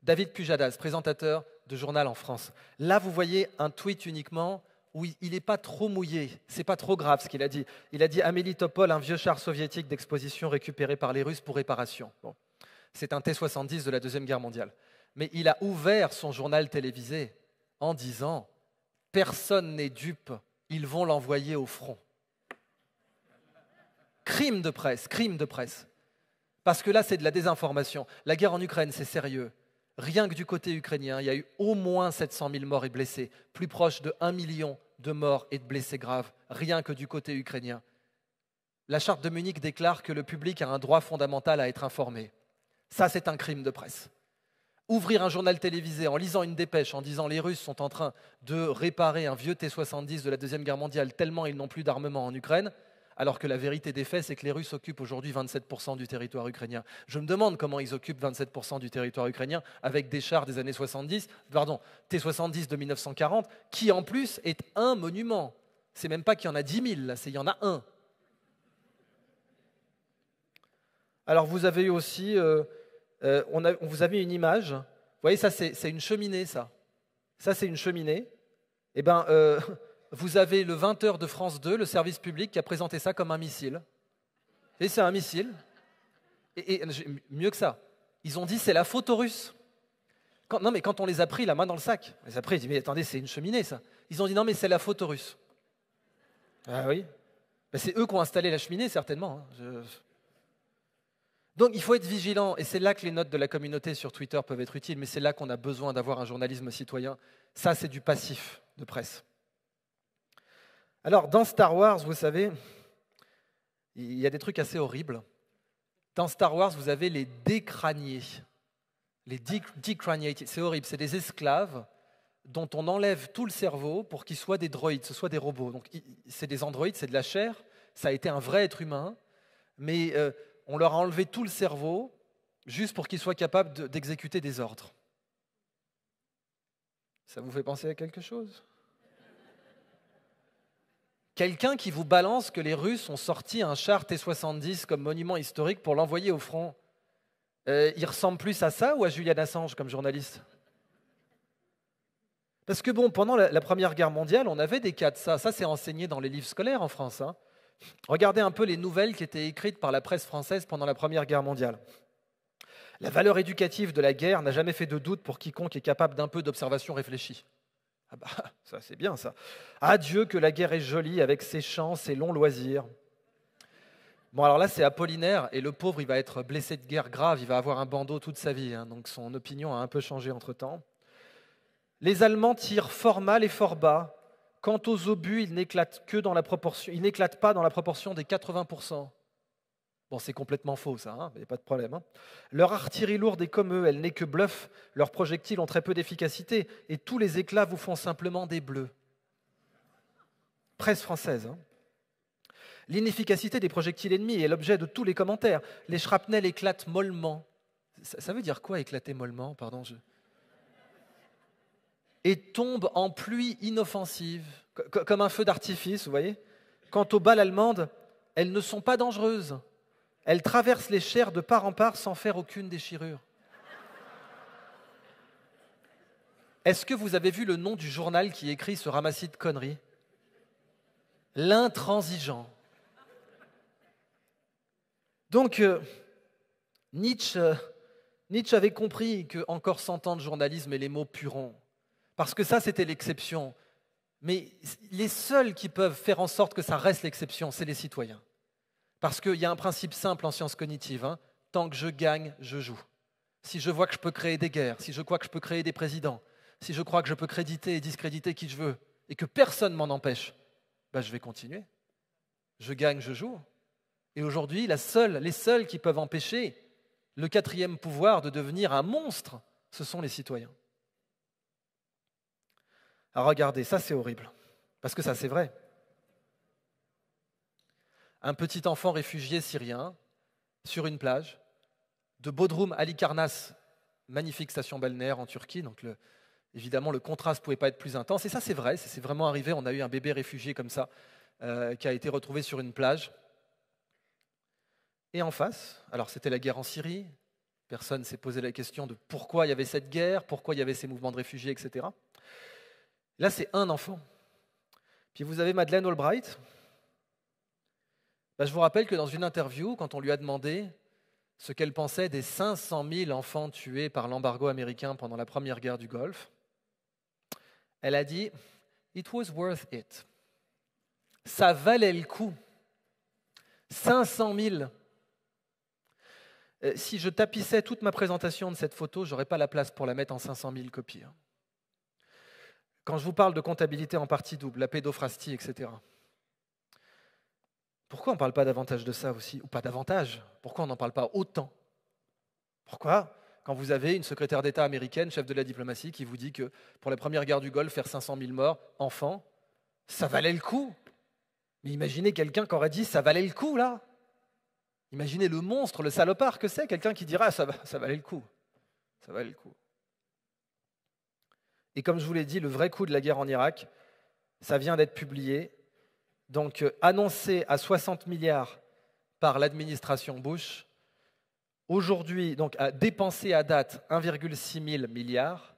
David Pujadas, présentateur de journal en France. Là, vous voyez un tweet uniquement où il n'est pas trop mouillé. C'est pas trop grave ce qu'il a dit. Il a dit Amélie Topol, un vieux char soviétique d'exposition récupéré par les Russes pour réparation. Bon. C'est un T-70 de la Deuxième Guerre mondiale. Mais il a ouvert son journal télévisé en disant « Personne n'est dupe, ils vont l'envoyer au front ». Crime de presse, crime de presse. Parce que là, c'est de la désinformation. La guerre en Ukraine, c'est sérieux. Rien que du côté ukrainien, il y a eu au moins 700 000 morts et blessés, plus proche de 1 million de morts et de blessés graves, rien que du côté ukrainien. La Charte de Munich déclare que le public a un droit fondamental à être informé. Ça, c'est un crime de presse. Ouvrir un journal télévisé en lisant une dépêche, en disant les Russes sont en train de réparer un vieux T-70 de la Deuxième Guerre mondiale tellement ils n'ont plus d'armement en Ukraine, alors que la vérité des faits, c'est que les Russes occupent aujourd'hui 27% du territoire ukrainien. Je me demande comment ils occupent 27% du territoire ukrainien avec des chars des années 70, T-70 de 1940, qui en plus est un monument. C'est même pas qu'il y en a 10 000, là, il y en a un. Alors vous avez eu aussi, on vous a mis une image. Vous voyez, ça c'est une cheminée, ça. Ça c'est une cheminée. Eh bien, vous avez le 20h de France 2, le service public, qui a présenté ça comme un missile. Et c'est un missile. Et mieux que ça, ils ont dit c'est la faute aux Russes. Non, mais quand on les a pris la main dans le sac, on les a pris, ils disent, mais attendez, c'est une cheminée, ça. Ils ont dit, non, mais c'est la faute aux Russes. Ah oui. Ben, c'est eux qui ont installé la cheminée, certainement. Donc, il faut être vigilant, et c'est là que les notes de la communauté sur Twitter peuvent être utiles, mais c'est là qu'on a besoin d'avoir un journalisme citoyen. Ça, c'est du passif de presse. Alors, dans Star Wars, vous savez, il y a des trucs assez horribles. Dans Star Wars, vous avez les décraniés. Les decraniated, c'est horrible, c'est des esclaves dont on enlève tout le cerveau pour qu'ils soient des droïdes, ce soient des robots. Donc, c'est des androïdes, c'est de la chair, ça a été un vrai être humain, mais on leur a enlevé tout le cerveau juste pour qu'ils soient capables d'exécuter des ordres. Ça vous fait penser à quelque chose ? Quelqu'un qui vous balance que les Russes ont sorti un char T-70 comme monument historique pour l'envoyer au front, il ressemble plus à ça ou à Julian Assange comme journaliste ? Parce que bon, pendant la Première Guerre mondiale, on avait des cas de ça. Ça, c'est enseigné dans les livres scolaires en France. Hein. Regardez un peu les nouvelles qui étaient écrites par la presse française pendant la Première Guerre mondiale. La valeur éducative de la guerre n'a jamais fait de doute pour quiconque est capable d'un peu d'observation réfléchie. Ah bah, ça c'est bien ça. Adieu que la guerre est jolie avec ses champs, ses longs loisirs. Bon alors là c'est Apollinaire et le pauvre il va être blessé de guerre grave, il va avoir un bandeau toute sa vie, hein, donc son opinion a un peu changé entre-temps. Les Allemands tirent fort mal et fort bas. Quant aux obus, ils n'éclatent pas dans la proportion des 80%. Bon, c'est complètement faux, ça, hein, mais pas de problème. Hein. Leur artillerie lourde est comme eux, elle n'est que bluff. Leurs projectiles ont très peu d'efficacité et tous les éclats vous font simplement des bleus. Presse française. Hein. L'inefficacité des projectiles ennemis est l'objet de tous les commentaires. Les shrapnels éclatent mollement. Ça veut dire quoi, éclater mollement ? Pardon, et tombent en pluie inoffensive, comme un feu d'artifice, vous voyez. Quant aux balles allemandes, elles ne sont pas dangereuses. Elles traversent les chairs de part en part sans faire aucune déchirure. Est-ce que vous avez vu le nom du journal qui écrit ce ramassis de conneries ? L'Intransigeant. Donc, Nietzsche avait compris qu'encore 100 ans de journalisme et les mots pueront. Parce que ça, c'était l'exception. Mais les seuls qui peuvent faire en sorte que ça reste l'exception, c'est les citoyens. Parce qu'il y a un principe simple en sciences cognitives. Hein, tant que je gagne, je joue. Si je vois que je peux créer des guerres, si je crois que je peux créer des présidents, si je crois que je peux créditer et discréditer qui je veux, et que personne ne m'en empêche, ben je vais continuer. Je gagne, je joue. Et aujourd'hui, les seuls qui peuvent empêcher le quatrième pouvoir de devenir un monstre, ce sont les citoyens. Alors regardez, ça c'est horrible, parce que ça c'est vrai. Un petit enfant réfugié syrien, sur une plage, de Bodrum à Halikarnas, magnifique station balnéaire en Turquie, donc évidemment le contraste ne pouvait pas être plus intense, et ça c'est vrai, c'est vraiment arrivé, on a eu un bébé réfugié comme ça, qui a été retrouvé sur une plage. Et en face, alors c'était la guerre en Syrie, personne ne s'est posé la question de pourquoi il y avait cette guerre, pourquoi il y avait ces mouvements de réfugiés, etc. Là, c'est un enfant. Puis vous avez Madeleine Albright. Je vous rappelle que dans une interview, quand on lui a demandé ce qu'elle pensait des 500 000 enfants tués par l'embargo américain pendant la première guerre du Golfe, elle a dit « It was worth it ». Ça valait le coup. 500 000. Si je tapissais toute ma présentation de cette photo, je n'aurais pas la place pour la mettre en 500 000 copies. Quand je vous parle de comptabilité en partie double, la pédophrastie, etc. Pourquoi on ne parle pas davantage de ça aussi ? Ou pas davantage ? Pourquoi on n'en parle pas autant ? Pourquoi ? Quand vous avez une secrétaire d'État américaine, chef de la diplomatie, qui vous dit que pour la première guerre du Golfe, faire 500 000 morts, enfants, ça valait le coup. Mais imaginez quelqu'un qui aurait dit « ça valait le coup, là ». Imaginez le monstre, le salopard que c'est, quelqu'un qui dira « ça valait le coup ». Ça valait le coup. Et comme je vous l'ai dit, le vrai coût de la guerre en Irak, ça vient d'être publié. Donc, annoncé à 60 milliards par l'administration Bush, aujourd'hui, donc, a dépensé à date 1,6 000 milliards,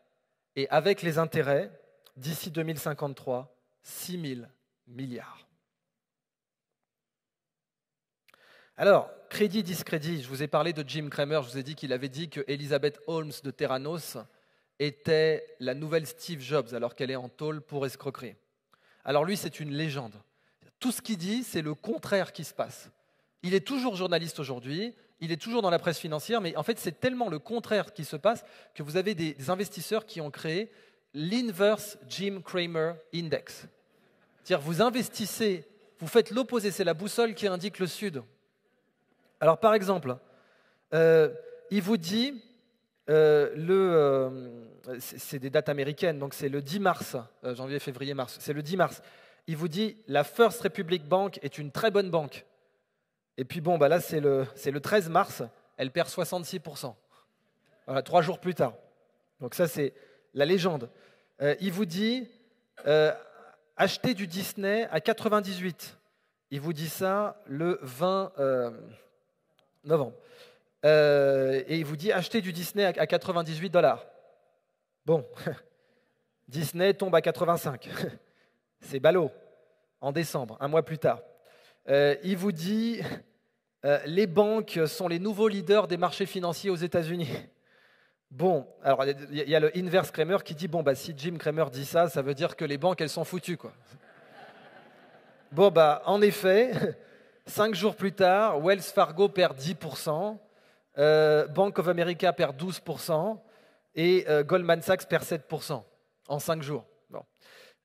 et avec les intérêts, d'ici 2053, 6 000 milliards. Alors, crédit, discrédit, je vous ai parlé de Jim Cramer, je vous ai dit qu'il avait dit que Elizabeth Holmes de Theranos était la nouvelle Steve Jobs alors qu'elle est en tôle pour escroquerie. Alors lui, c'est une légende. Tout ce qu'il dit, c'est le contraire qui se passe. Il est toujours journaliste aujourd'hui, il est toujours dans la presse financière, mais en fait, c'est tellement le contraire qui se passe que vous avez des investisseurs qui ont créé l'Inverse Jim Cramer Index. C'est-à-dire, vous investissez, vous faites l'opposé, c'est la boussole qui indique le sud. Alors, par exemple, il vous dit, c'est des dates américaines, donc c'est le 10 mars, janvier, février, mars, c'est le 10 mars. Il vous dit, la First Republic Bank est une très bonne banque. Et puis bon, là, c'est le 13 mars, elle perd 66%. Voilà, 3 jours plus tard. Donc ça, c'est la légende. Il vous dit, achetez du Disney à 98. Il vous dit ça le 20 novembre. Et il vous dit, achetez du Disney à 98 $. Bon, Disney tombe à 85. C'est ballot, en décembre, un mois plus tard. Il vous dit, les banques sont les nouveaux leaders des marchés financiers aux États-Unis. Bon, alors il y a le Inverse Cramer qui dit, si Jim Cramer dit ça, ça veut dire que les banques, elles sont foutues, quoi. Bon, en effet, 5 jours plus tard, Wells Fargo perd 10%, Bank of America perd 12% et Goldman Sachs perd 7% en 5 jours. Bon.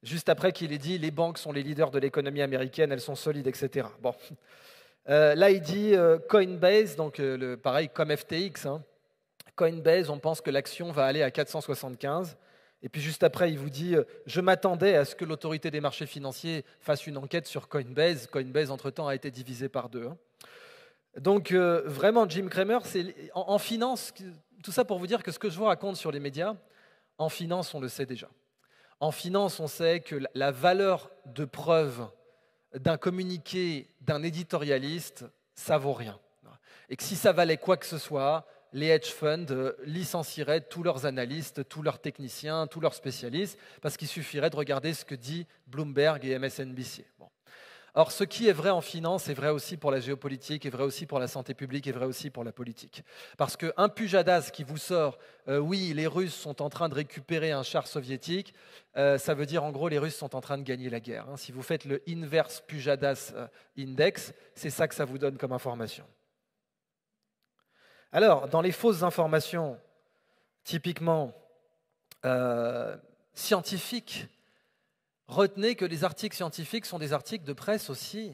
Juste après qu'il ait dit, les banques sont les leaders de l'économie américaine, elles sont solides, etc. Bon. Là, il dit Coinbase, donc pareil comme FTX, hein. Coinbase, on pense que l'action va aller à 475. Et puis juste après, il vous dit je m'attendais à ce que l'autorité des marchés financiers fasse une enquête sur Coinbase. Coinbase, entre-temps, a été divisé par 2. Hein. Donc, vraiment, Jim Cramer, c'est en finance, tout ça pour vous dire que ce que je vous raconte sur les médias, en finance, on le sait déjà. En finance, on sait que la valeur de preuve d'un communiqué d'un éditorialiste, ça vaut rien. Et que si ça valait quoi que ce soit, les hedge funds licencieraient tous leurs analystes, tous leurs techniciens, tous leurs spécialistes, parce qu'il suffirait de regarder ce que dit Bloomberg et MSNBC. Bon. Or, ce qui est vrai en finance est vrai aussi pour la géopolitique, est vrai aussi pour la santé publique, est vrai aussi pour la politique. Parce qu'un Pujadas qui vous sort « oui, les Russes sont en train de récupérer un char soviétique », ça veut dire en gros les Russes sont en train de gagner la guerre. Hein. Si vous faites le Inverse Pujadas Index, c'est ça que ça vous donne comme information. Alors, dans les fausses informations, typiquement scientifiques, retenez que les articles scientifiques sont des articles de presse aussi.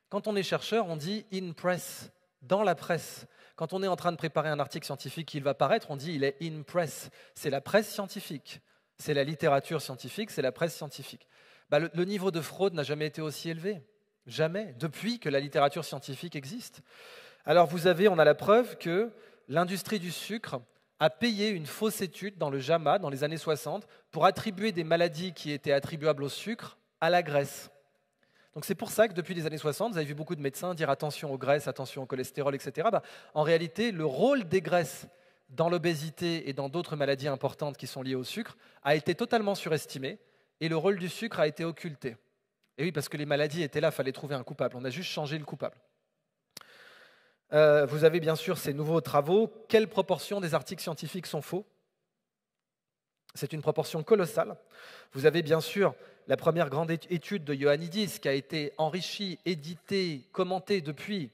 Quand on est chercheur, on dit « in press », dans la presse. Quand on est en train de préparer un article scientifique qui va paraître, on dit « il est in press ». C'est la presse scientifique, c'est la littérature scientifique, c'est la presse scientifique. Le niveau de fraude n'a jamais été aussi élevé. Jamais, depuis que la littérature scientifique existe. Alors on a la preuve que l'industrie du sucre a payé une fausse étude dans le JAMA dans les années 60 pour attribuer des maladies qui étaient attribuables au sucre à la graisse. Donc c'est pour ça que depuis les années 60, vous avez vu beaucoup de médecins dire attention aux graisses, attention au cholestérol, etc. En réalité, le rôle des graisses dans l'obésité et dans d'autres maladies importantes qui sont liées au sucre a été totalement surestimé et le rôle du sucre a été occulté. Et oui, parce que les maladies étaient là, il fallait trouver un coupable. On a juste changé le coupable. Vous avez bien sûr ces nouveaux travaux. Quelle proportion des articles scientifiques sont faux? C'est une proportion colossale. Vous avez bien sûr la première grande étude de Ioannidis qui a été enrichie, éditée, commentée depuis,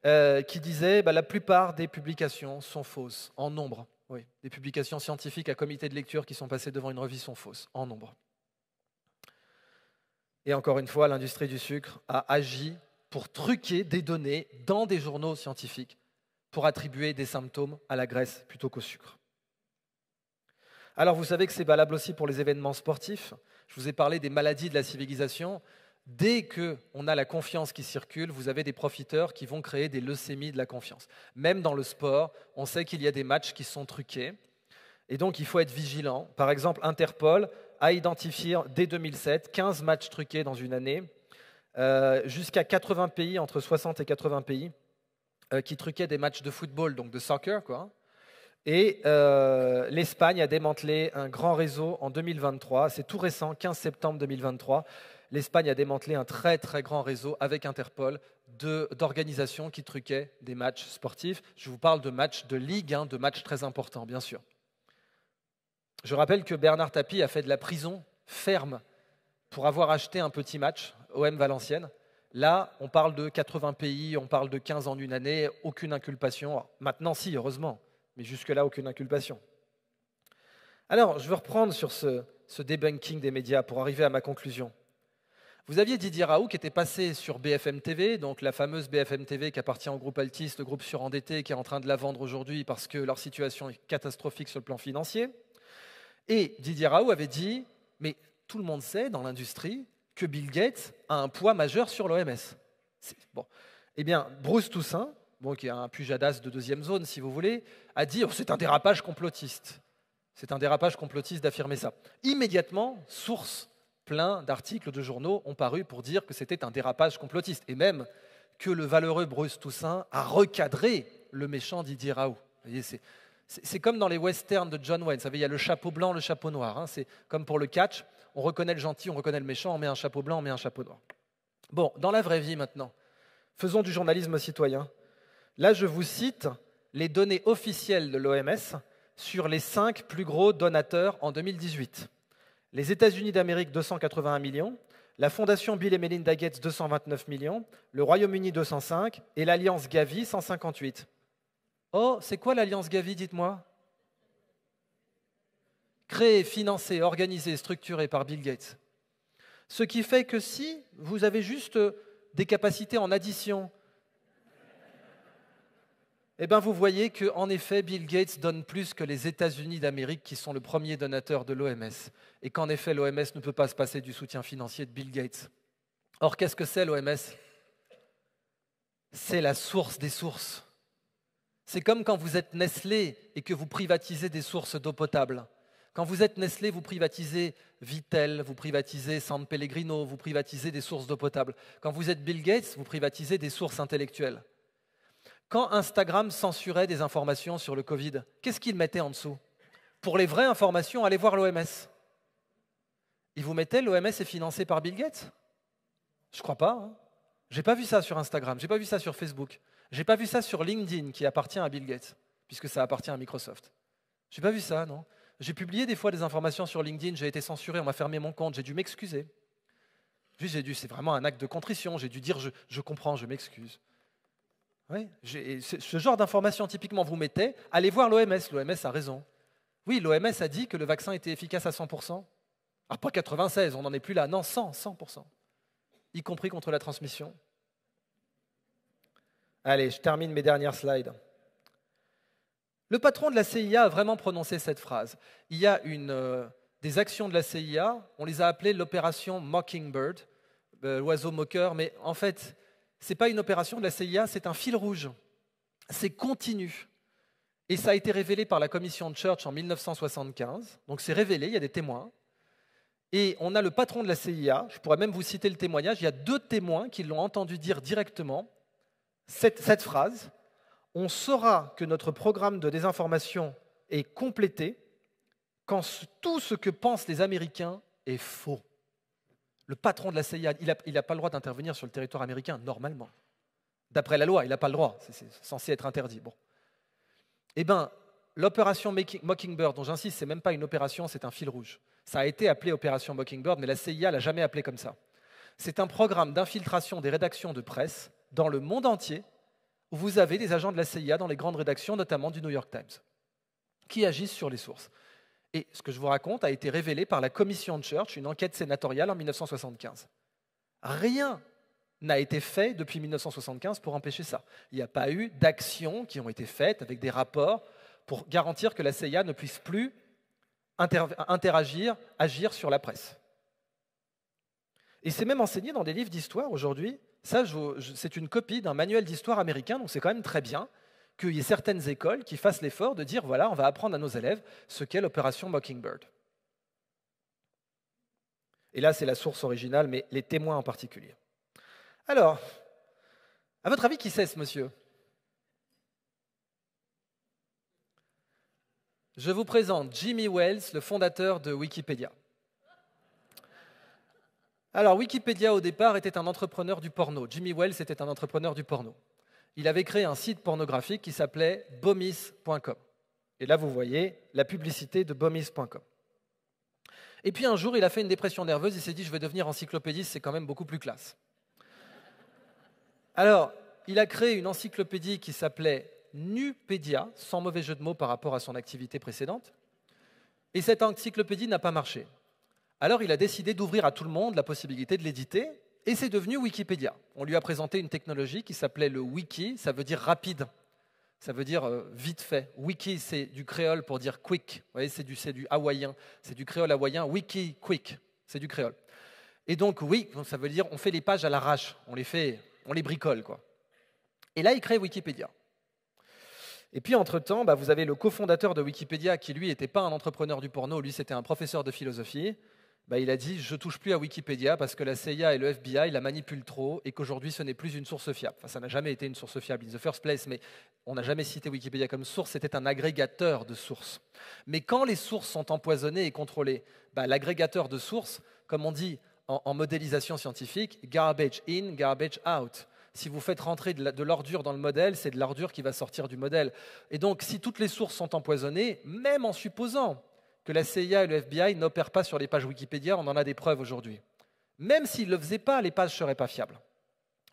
qui disait la plupart des publications sont fausses, en nombre. Oui, des publications scientifiques à comité de lecture qui sont passées devant une revue sont fausses, en nombre. Et encore une fois, l'industrie du sucre a agi pour truquer des données dans des journaux scientifiques pour attribuer des symptômes à la graisse plutôt qu'au sucre. Alors vous savez que c'est valable aussi pour les événements sportifs. Je vous ai parlé des maladies de la civilisation. Dès qu'on a la confiance qui circule, vous avez des profiteurs qui vont créer des leucémies de la confiance. Même dans le sport, on sait qu'il y a des matchs qui sont truqués. Et donc il faut être vigilant. Par exemple, Interpol a identifié dès 2007 15 matchs truqués dans une année. Jusqu'à 80 pays, entre 60 et 80 pays, qui truquaient des matchs de football, donc de soccer, quoi. Et l'Espagne a démantelé un grand réseau en 2023, c'est tout récent, 15 septembre 2023. L'Espagne a démantelé un très très grand réseau avec Interpol d'organisations qui truquaient des matchs sportifs. Je vous parle de matchs de ligue, de matchs très importants, bien sûr. Je rappelle que Bernard Tapie a fait de la prison ferme pour avoir acheté un petit match, OM Valenciennes. Là, on parle de 80 pays, on parle de 15 ans d'une année, aucune inculpation. Alors, maintenant, si, heureusement, mais jusque-là, aucune inculpation. Alors, je veux reprendre sur ce debunking des médias pour arriver à ma conclusion. Vous aviez Didier Raoult qui était passé sur BFM TV, donc la fameuse BFM TV qui appartient au groupe Altis, le groupe surendetté qui est en train de la vendre aujourd'hui parce que leur situation est catastrophique sur le plan financier. Et Didier Raoult avait dit, mais tout le monde sait dans l'industrie que Bill Gates a un poids majeur sur l'OMS. Bon. Eh bien, Bruce Toussaint, qui est un Pujadas de deuxième zone si vous voulez, a dit c'est un dérapage complotiste. C'est un dérapage complotiste d'affirmer ça. Immédiatement, source, plein d'articles de journaux ont paru pour dire que c'était un dérapage complotiste. Et même que le valeureux Bruce Toussaint a recadré le méchant Didier Raoult. Vous voyez, c'est comme dans les westerns de John Wayne. Vous savez, il y a le chapeau blanc, le chapeau noir. Hein. C'est comme pour le catch. On reconnaît le gentil, on reconnaît le méchant, on met un chapeau blanc, on met un chapeau noir. Bon, dans la vraie vie maintenant, faisons du journalisme citoyen. Là, je vous cite les données officielles de l'OMS sur les 5 plus gros donateurs en 2018. Les États-Unis d'Amérique, 281 millions, la Fondation Bill et Melinda Gates, 229 millions, le Royaume-Uni, 205, et l'Alliance Gavi, 158. Oh, c'est quoi l'Alliance Gavi, dites-moi ? Créée, financée, organisée, structurée par Bill Gates. Ce qui fait que si vous avez juste des capacités en addition, eh bien vous voyez qu'en effet, Bill Gates donne plus que les États-Unis d'Amérique, qui sont le premier donateur de l'OMS, et qu'en effet, l'OMS ne peut pas se passer du soutien financier de Bill Gates. Or, qu'est-ce que c'est l'OMS ? C'est la source des sources. C'est comme quand vous êtes Nestlé et que vous privatisez des sources d'eau potable. Quand vous êtes Nestlé, vous privatisez Vittel, vous privatisez San Pellegrino, vous privatisez des sources d'eau potable. Quand vous êtes Bill Gates, vous privatisez des sources intellectuelles. Quand Instagram censurait des informations sur le Covid, qu'est-ce qu'il mettait en dessous ? Pour les vraies informations, allez voir l'OMS. Il vous mettait l'OMS est financé par Bill Gates ? Je ne crois pas. Hein. Je n'ai pas vu ça sur Instagram, je n'ai pas vu ça sur Facebook, je n'ai pas vu ça sur LinkedIn qui appartient à Bill Gates, puisque ça appartient à Microsoft. Je n'ai pas vu ça, non. J'ai publié des fois des informations sur LinkedIn, j'ai été censuré, on m'a fermé mon compte, j'ai dû m'excuser. C'est vraiment un acte de contrition, j'ai dû dire je comprends, je m'excuse. Oui, ce genre d'informations, typiquement, vous mettez, allez voir l'OMS, l'OMS a raison. Oui, l'OMS a dit que le vaccin était efficace à 100%. Ah, pas 96, on n'en est plus là, non, 100%. Y compris contre la transmission. Allez, je termine mes dernières slides. Le patron de la CIA a vraiment prononcé cette phrase. Il y a des actions de la CIA, on les a appelées l'opération Mockingbird, l'oiseau moqueur, mais en fait, ce n'est pas une opération de la CIA, c'est un fil rouge. C'est continu. Et ça a été révélé par la commission de Church en 1975. Donc c'est révélé, il y a des témoins. Et on a le patron de la CIA, je pourrais même vous citer le témoignage, il y a 2 témoins qui l'ont entendu dire directement cette phrase. On saura que notre programme de désinformation est complété quand tout ce que pensent les Américains est faux. Le patron de la CIA, il n'a pas le droit d'intervenir sur le territoire américain, normalement. D'après la loi, il n'a pas le droit, c'est censé être interdit. Bon. Eh bien, l'opération Mockingbird, dont j'insiste, ce n'est même pas une opération, c'est un fil rouge. Ça a été appelé opération Mockingbird, mais la CIA ne l'a jamais appelé comme ça. C'est un programme d'infiltration des rédactions de presse dans le monde entier, où vous avez des agents de la CIA dans les grandes rédactions, notamment du New York Times, qui agissent sur les sources. Et ce que je vous raconte a été révélé par la commission de Church, une enquête sénatoriale en 1975. Rien n'a été fait depuis 1975 pour empêcher ça. Il n'y a pas eu d'actions qui ont été faites avec des rapports pour garantir que la CIA ne puisse plus interagir, agir sur la presse. Et c'est même enseigné dans des livres d'histoire aujourd'hui. Ça, c'est une copie d'un manuel d'histoire américain, donc c'est quand même très bien qu'il y ait certaines écoles qui fassent l'effort de dire, voilà, on va apprendre à nos élèves ce qu'est l'opération Mockingbird. Et là, c'est la source originale, mais les témoins en particulier. Alors, à votre avis, qui c'est ce monsieur ? Je vous présente Jimmy Wales, le fondateur de Wikipédia. Alors, Wikipédia, au départ, était un entrepreneur du porno. Jimmy Wales était un entrepreneur du porno. Il avait créé un site pornographique qui s'appelait bomis.com. Et là, vous voyez la publicité de bomis.com. Et puis un jour, il a fait une dépression nerveuse, il s'est dit, je vais devenir encyclopédiste, c'est quand même beaucoup plus classe. Alors, il a créé une encyclopédie qui s'appelait Nupédia, sans mauvais jeu de mots par rapport à son activité précédente. Et cette encyclopédie n'a pas marché. Alors, il a décidé d'ouvrir à tout le monde la possibilité de l'éditer, et c'est devenu Wikipédia. On lui a présenté une technologie qui s'appelait le wiki, ça veut dire rapide, ça veut dire vite fait. Wiki, c'est du créole pour dire quick, vous voyez, c'est du hawaïen, c'est du créole hawaïen, wiki, quick, c'est du créole. Et donc, oui, ça veut dire on fait les pages à l'arrache, on les bricole, quoi. Et là, il crée Wikipédia. Et puis, entre-temps, vous avez le cofondateur de Wikipédia qui, lui, n'était pas un entrepreneur du porno, lui, c'était un professeur de philosophie. Il a dit « je ne touche plus à Wikipédia parce que la CIA et le FBI la manipulent trop et qu'aujourd'hui, ce n'est plus une source fiable. » Enfin, ça n'a jamais été une source fiable in the first place, mais on n'a jamais cité Wikipédia comme source, c'était un agrégateur de sources. Mais quand les sources sont empoisonnées et contrôlées, l'agrégateur de sources, comme on dit en modélisation scientifique, garbage in, garbage out. Si vous faites rentrer de l'ordure dans le modèle, c'est de l'ordure qui va sortir du modèle. Et donc, si toutes les sources sont empoisonnées, même en supposant que la CIA et le FBI n'opèrent pas sur les pages Wikipédia, on en a des preuves aujourd'hui. Même s'ils ne le faisaient pas, les pages ne seraient pas fiables.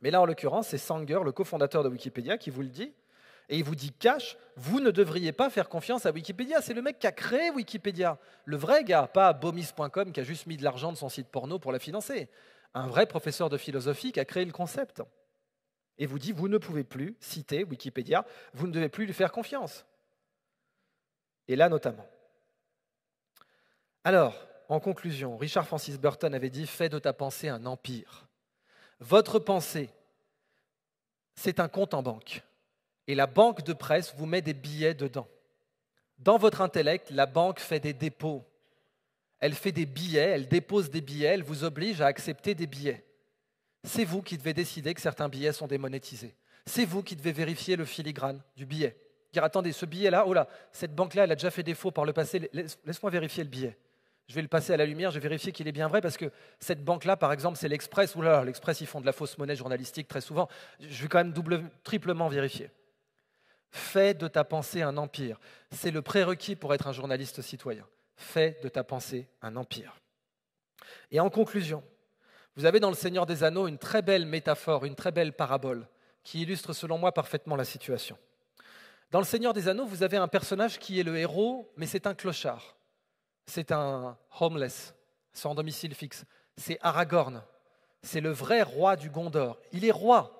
Mais là, en l'occurrence, c'est Sanger, le cofondateur de Wikipédia, qui vous le dit. Et il vous dit cash, vous ne devriez pas faire confiance à Wikipédia. C'est le mec qui a créé Wikipédia. Le vrai gars, pas bomis.com qui a juste mis de l'argent de son site porno pour la financer. Un vrai professeur de philosophie qui a créé le concept. Et vous dit, vous ne pouvez plus citer Wikipédia, vous ne devez plus lui faire confiance. Et là, notamment. Alors, en conclusion, Richard Francis Burton avait dit « Fais de ta pensée un empire ». Votre pensée, c'est un compte en banque. Et la banque de presse vous met des billets dedans. Dans votre intellect, la banque fait des dépôts. Elle fait des billets, elle dépose des billets, elle vous oblige à accepter des billets. C'est vous qui devez décider que certains billets sont démonétisés. C'est vous qui devez vérifier le filigrane du billet. Dire « Attendez, ce billet-là, oh là, cette banque-là, elle a déjà fait défaut par le passé, laisse-moi vérifier le billet. » Je vais le passer à la lumière, je vais vérifier qu'il est bien vrai, parce que cette banque-là, par exemple, c'est l'Express. Ouh là, l'Express, ils font de la fausse monnaie journalistique très souvent. Je vais quand même triplement vérifier. Fais de ta pensée un empire. C'est le prérequis pour être un journaliste citoyen. Fais de ta pensée un empire. Et en conclusion, vous avez dans Le Seigneur des Anneaux une très belle métaphore, une très belle parabole, qui illustre selon moi parfaitement la situation. Dans Le Seigneur des Anneaux, vous avez un personnage qui est le héros, mais c'est un clochard. C'est un homeless, sans domicile fixe. C'est Aragorn. C'est le vrai roi du Gondor. Il est roi.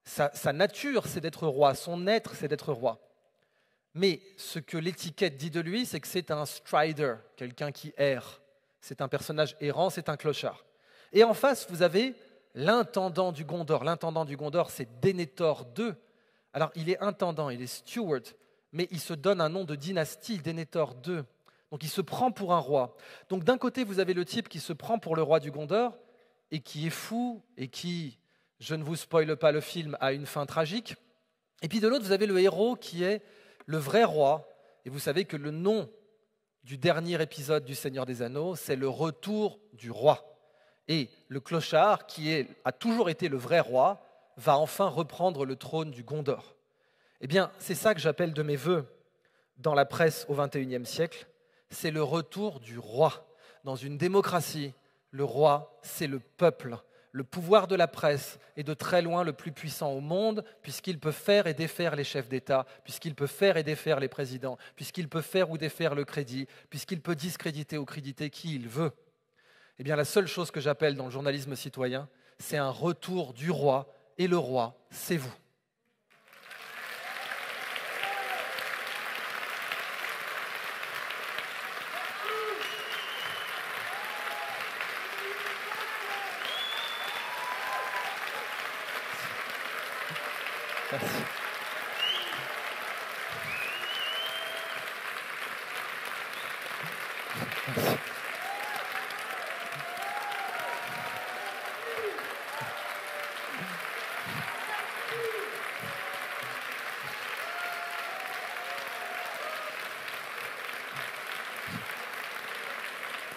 Sa nature, c'est d'être roi. Son être, c'est d'être roi. Mais ce que l'étiquette dit de lui, c'est que c'est un strider, quelqu'un qui erre. C'est un personnage errant, c'est un clochard. Et en face, vous avez l'intendant du Gondor. L'intendant du Gondor, c'est Denethor II. Alors, il est intendant, il est steward, mais il se donne un nom de dynastie, Denethor II. Donc il se prend pour un roi. Donc d'un côté, vous avez le type qui se prend pour le roi du Gondor et qui est fou et qui, je ne vous spoile pas le film, a une fin tragique. Et puis de l'autre, vous avez le héros qui est le vrai roi. Et vous savez que le nom du dernier épisode du Seigneur des Anneaux, c'est le retour du roi. Et le clochard, qui a toujours été le vrai roi, va enfin reprendre le trône du Gondor. Eh bien, c'est ça que j'appelle de mes vœux dans la presse au XXIe siècle. C'est le retour du roi. Dans une démocratie, le roi, c'est le peuple. Le pouvoir de la presse est de très loin le plus puissant au monde, puisqu'il peut faire et défaire les chefs d'État, puisqu'il peut faire et défaire les présidents, puisqu'il peut faire ou défaire le crédit, puisqu'il peut discréditer ou créditer qui il veut. Eh bien, la seule chose que j'appelle dans le journalisme citoyen, c'est un retour du roi, et le roi, c'est vous. Merci.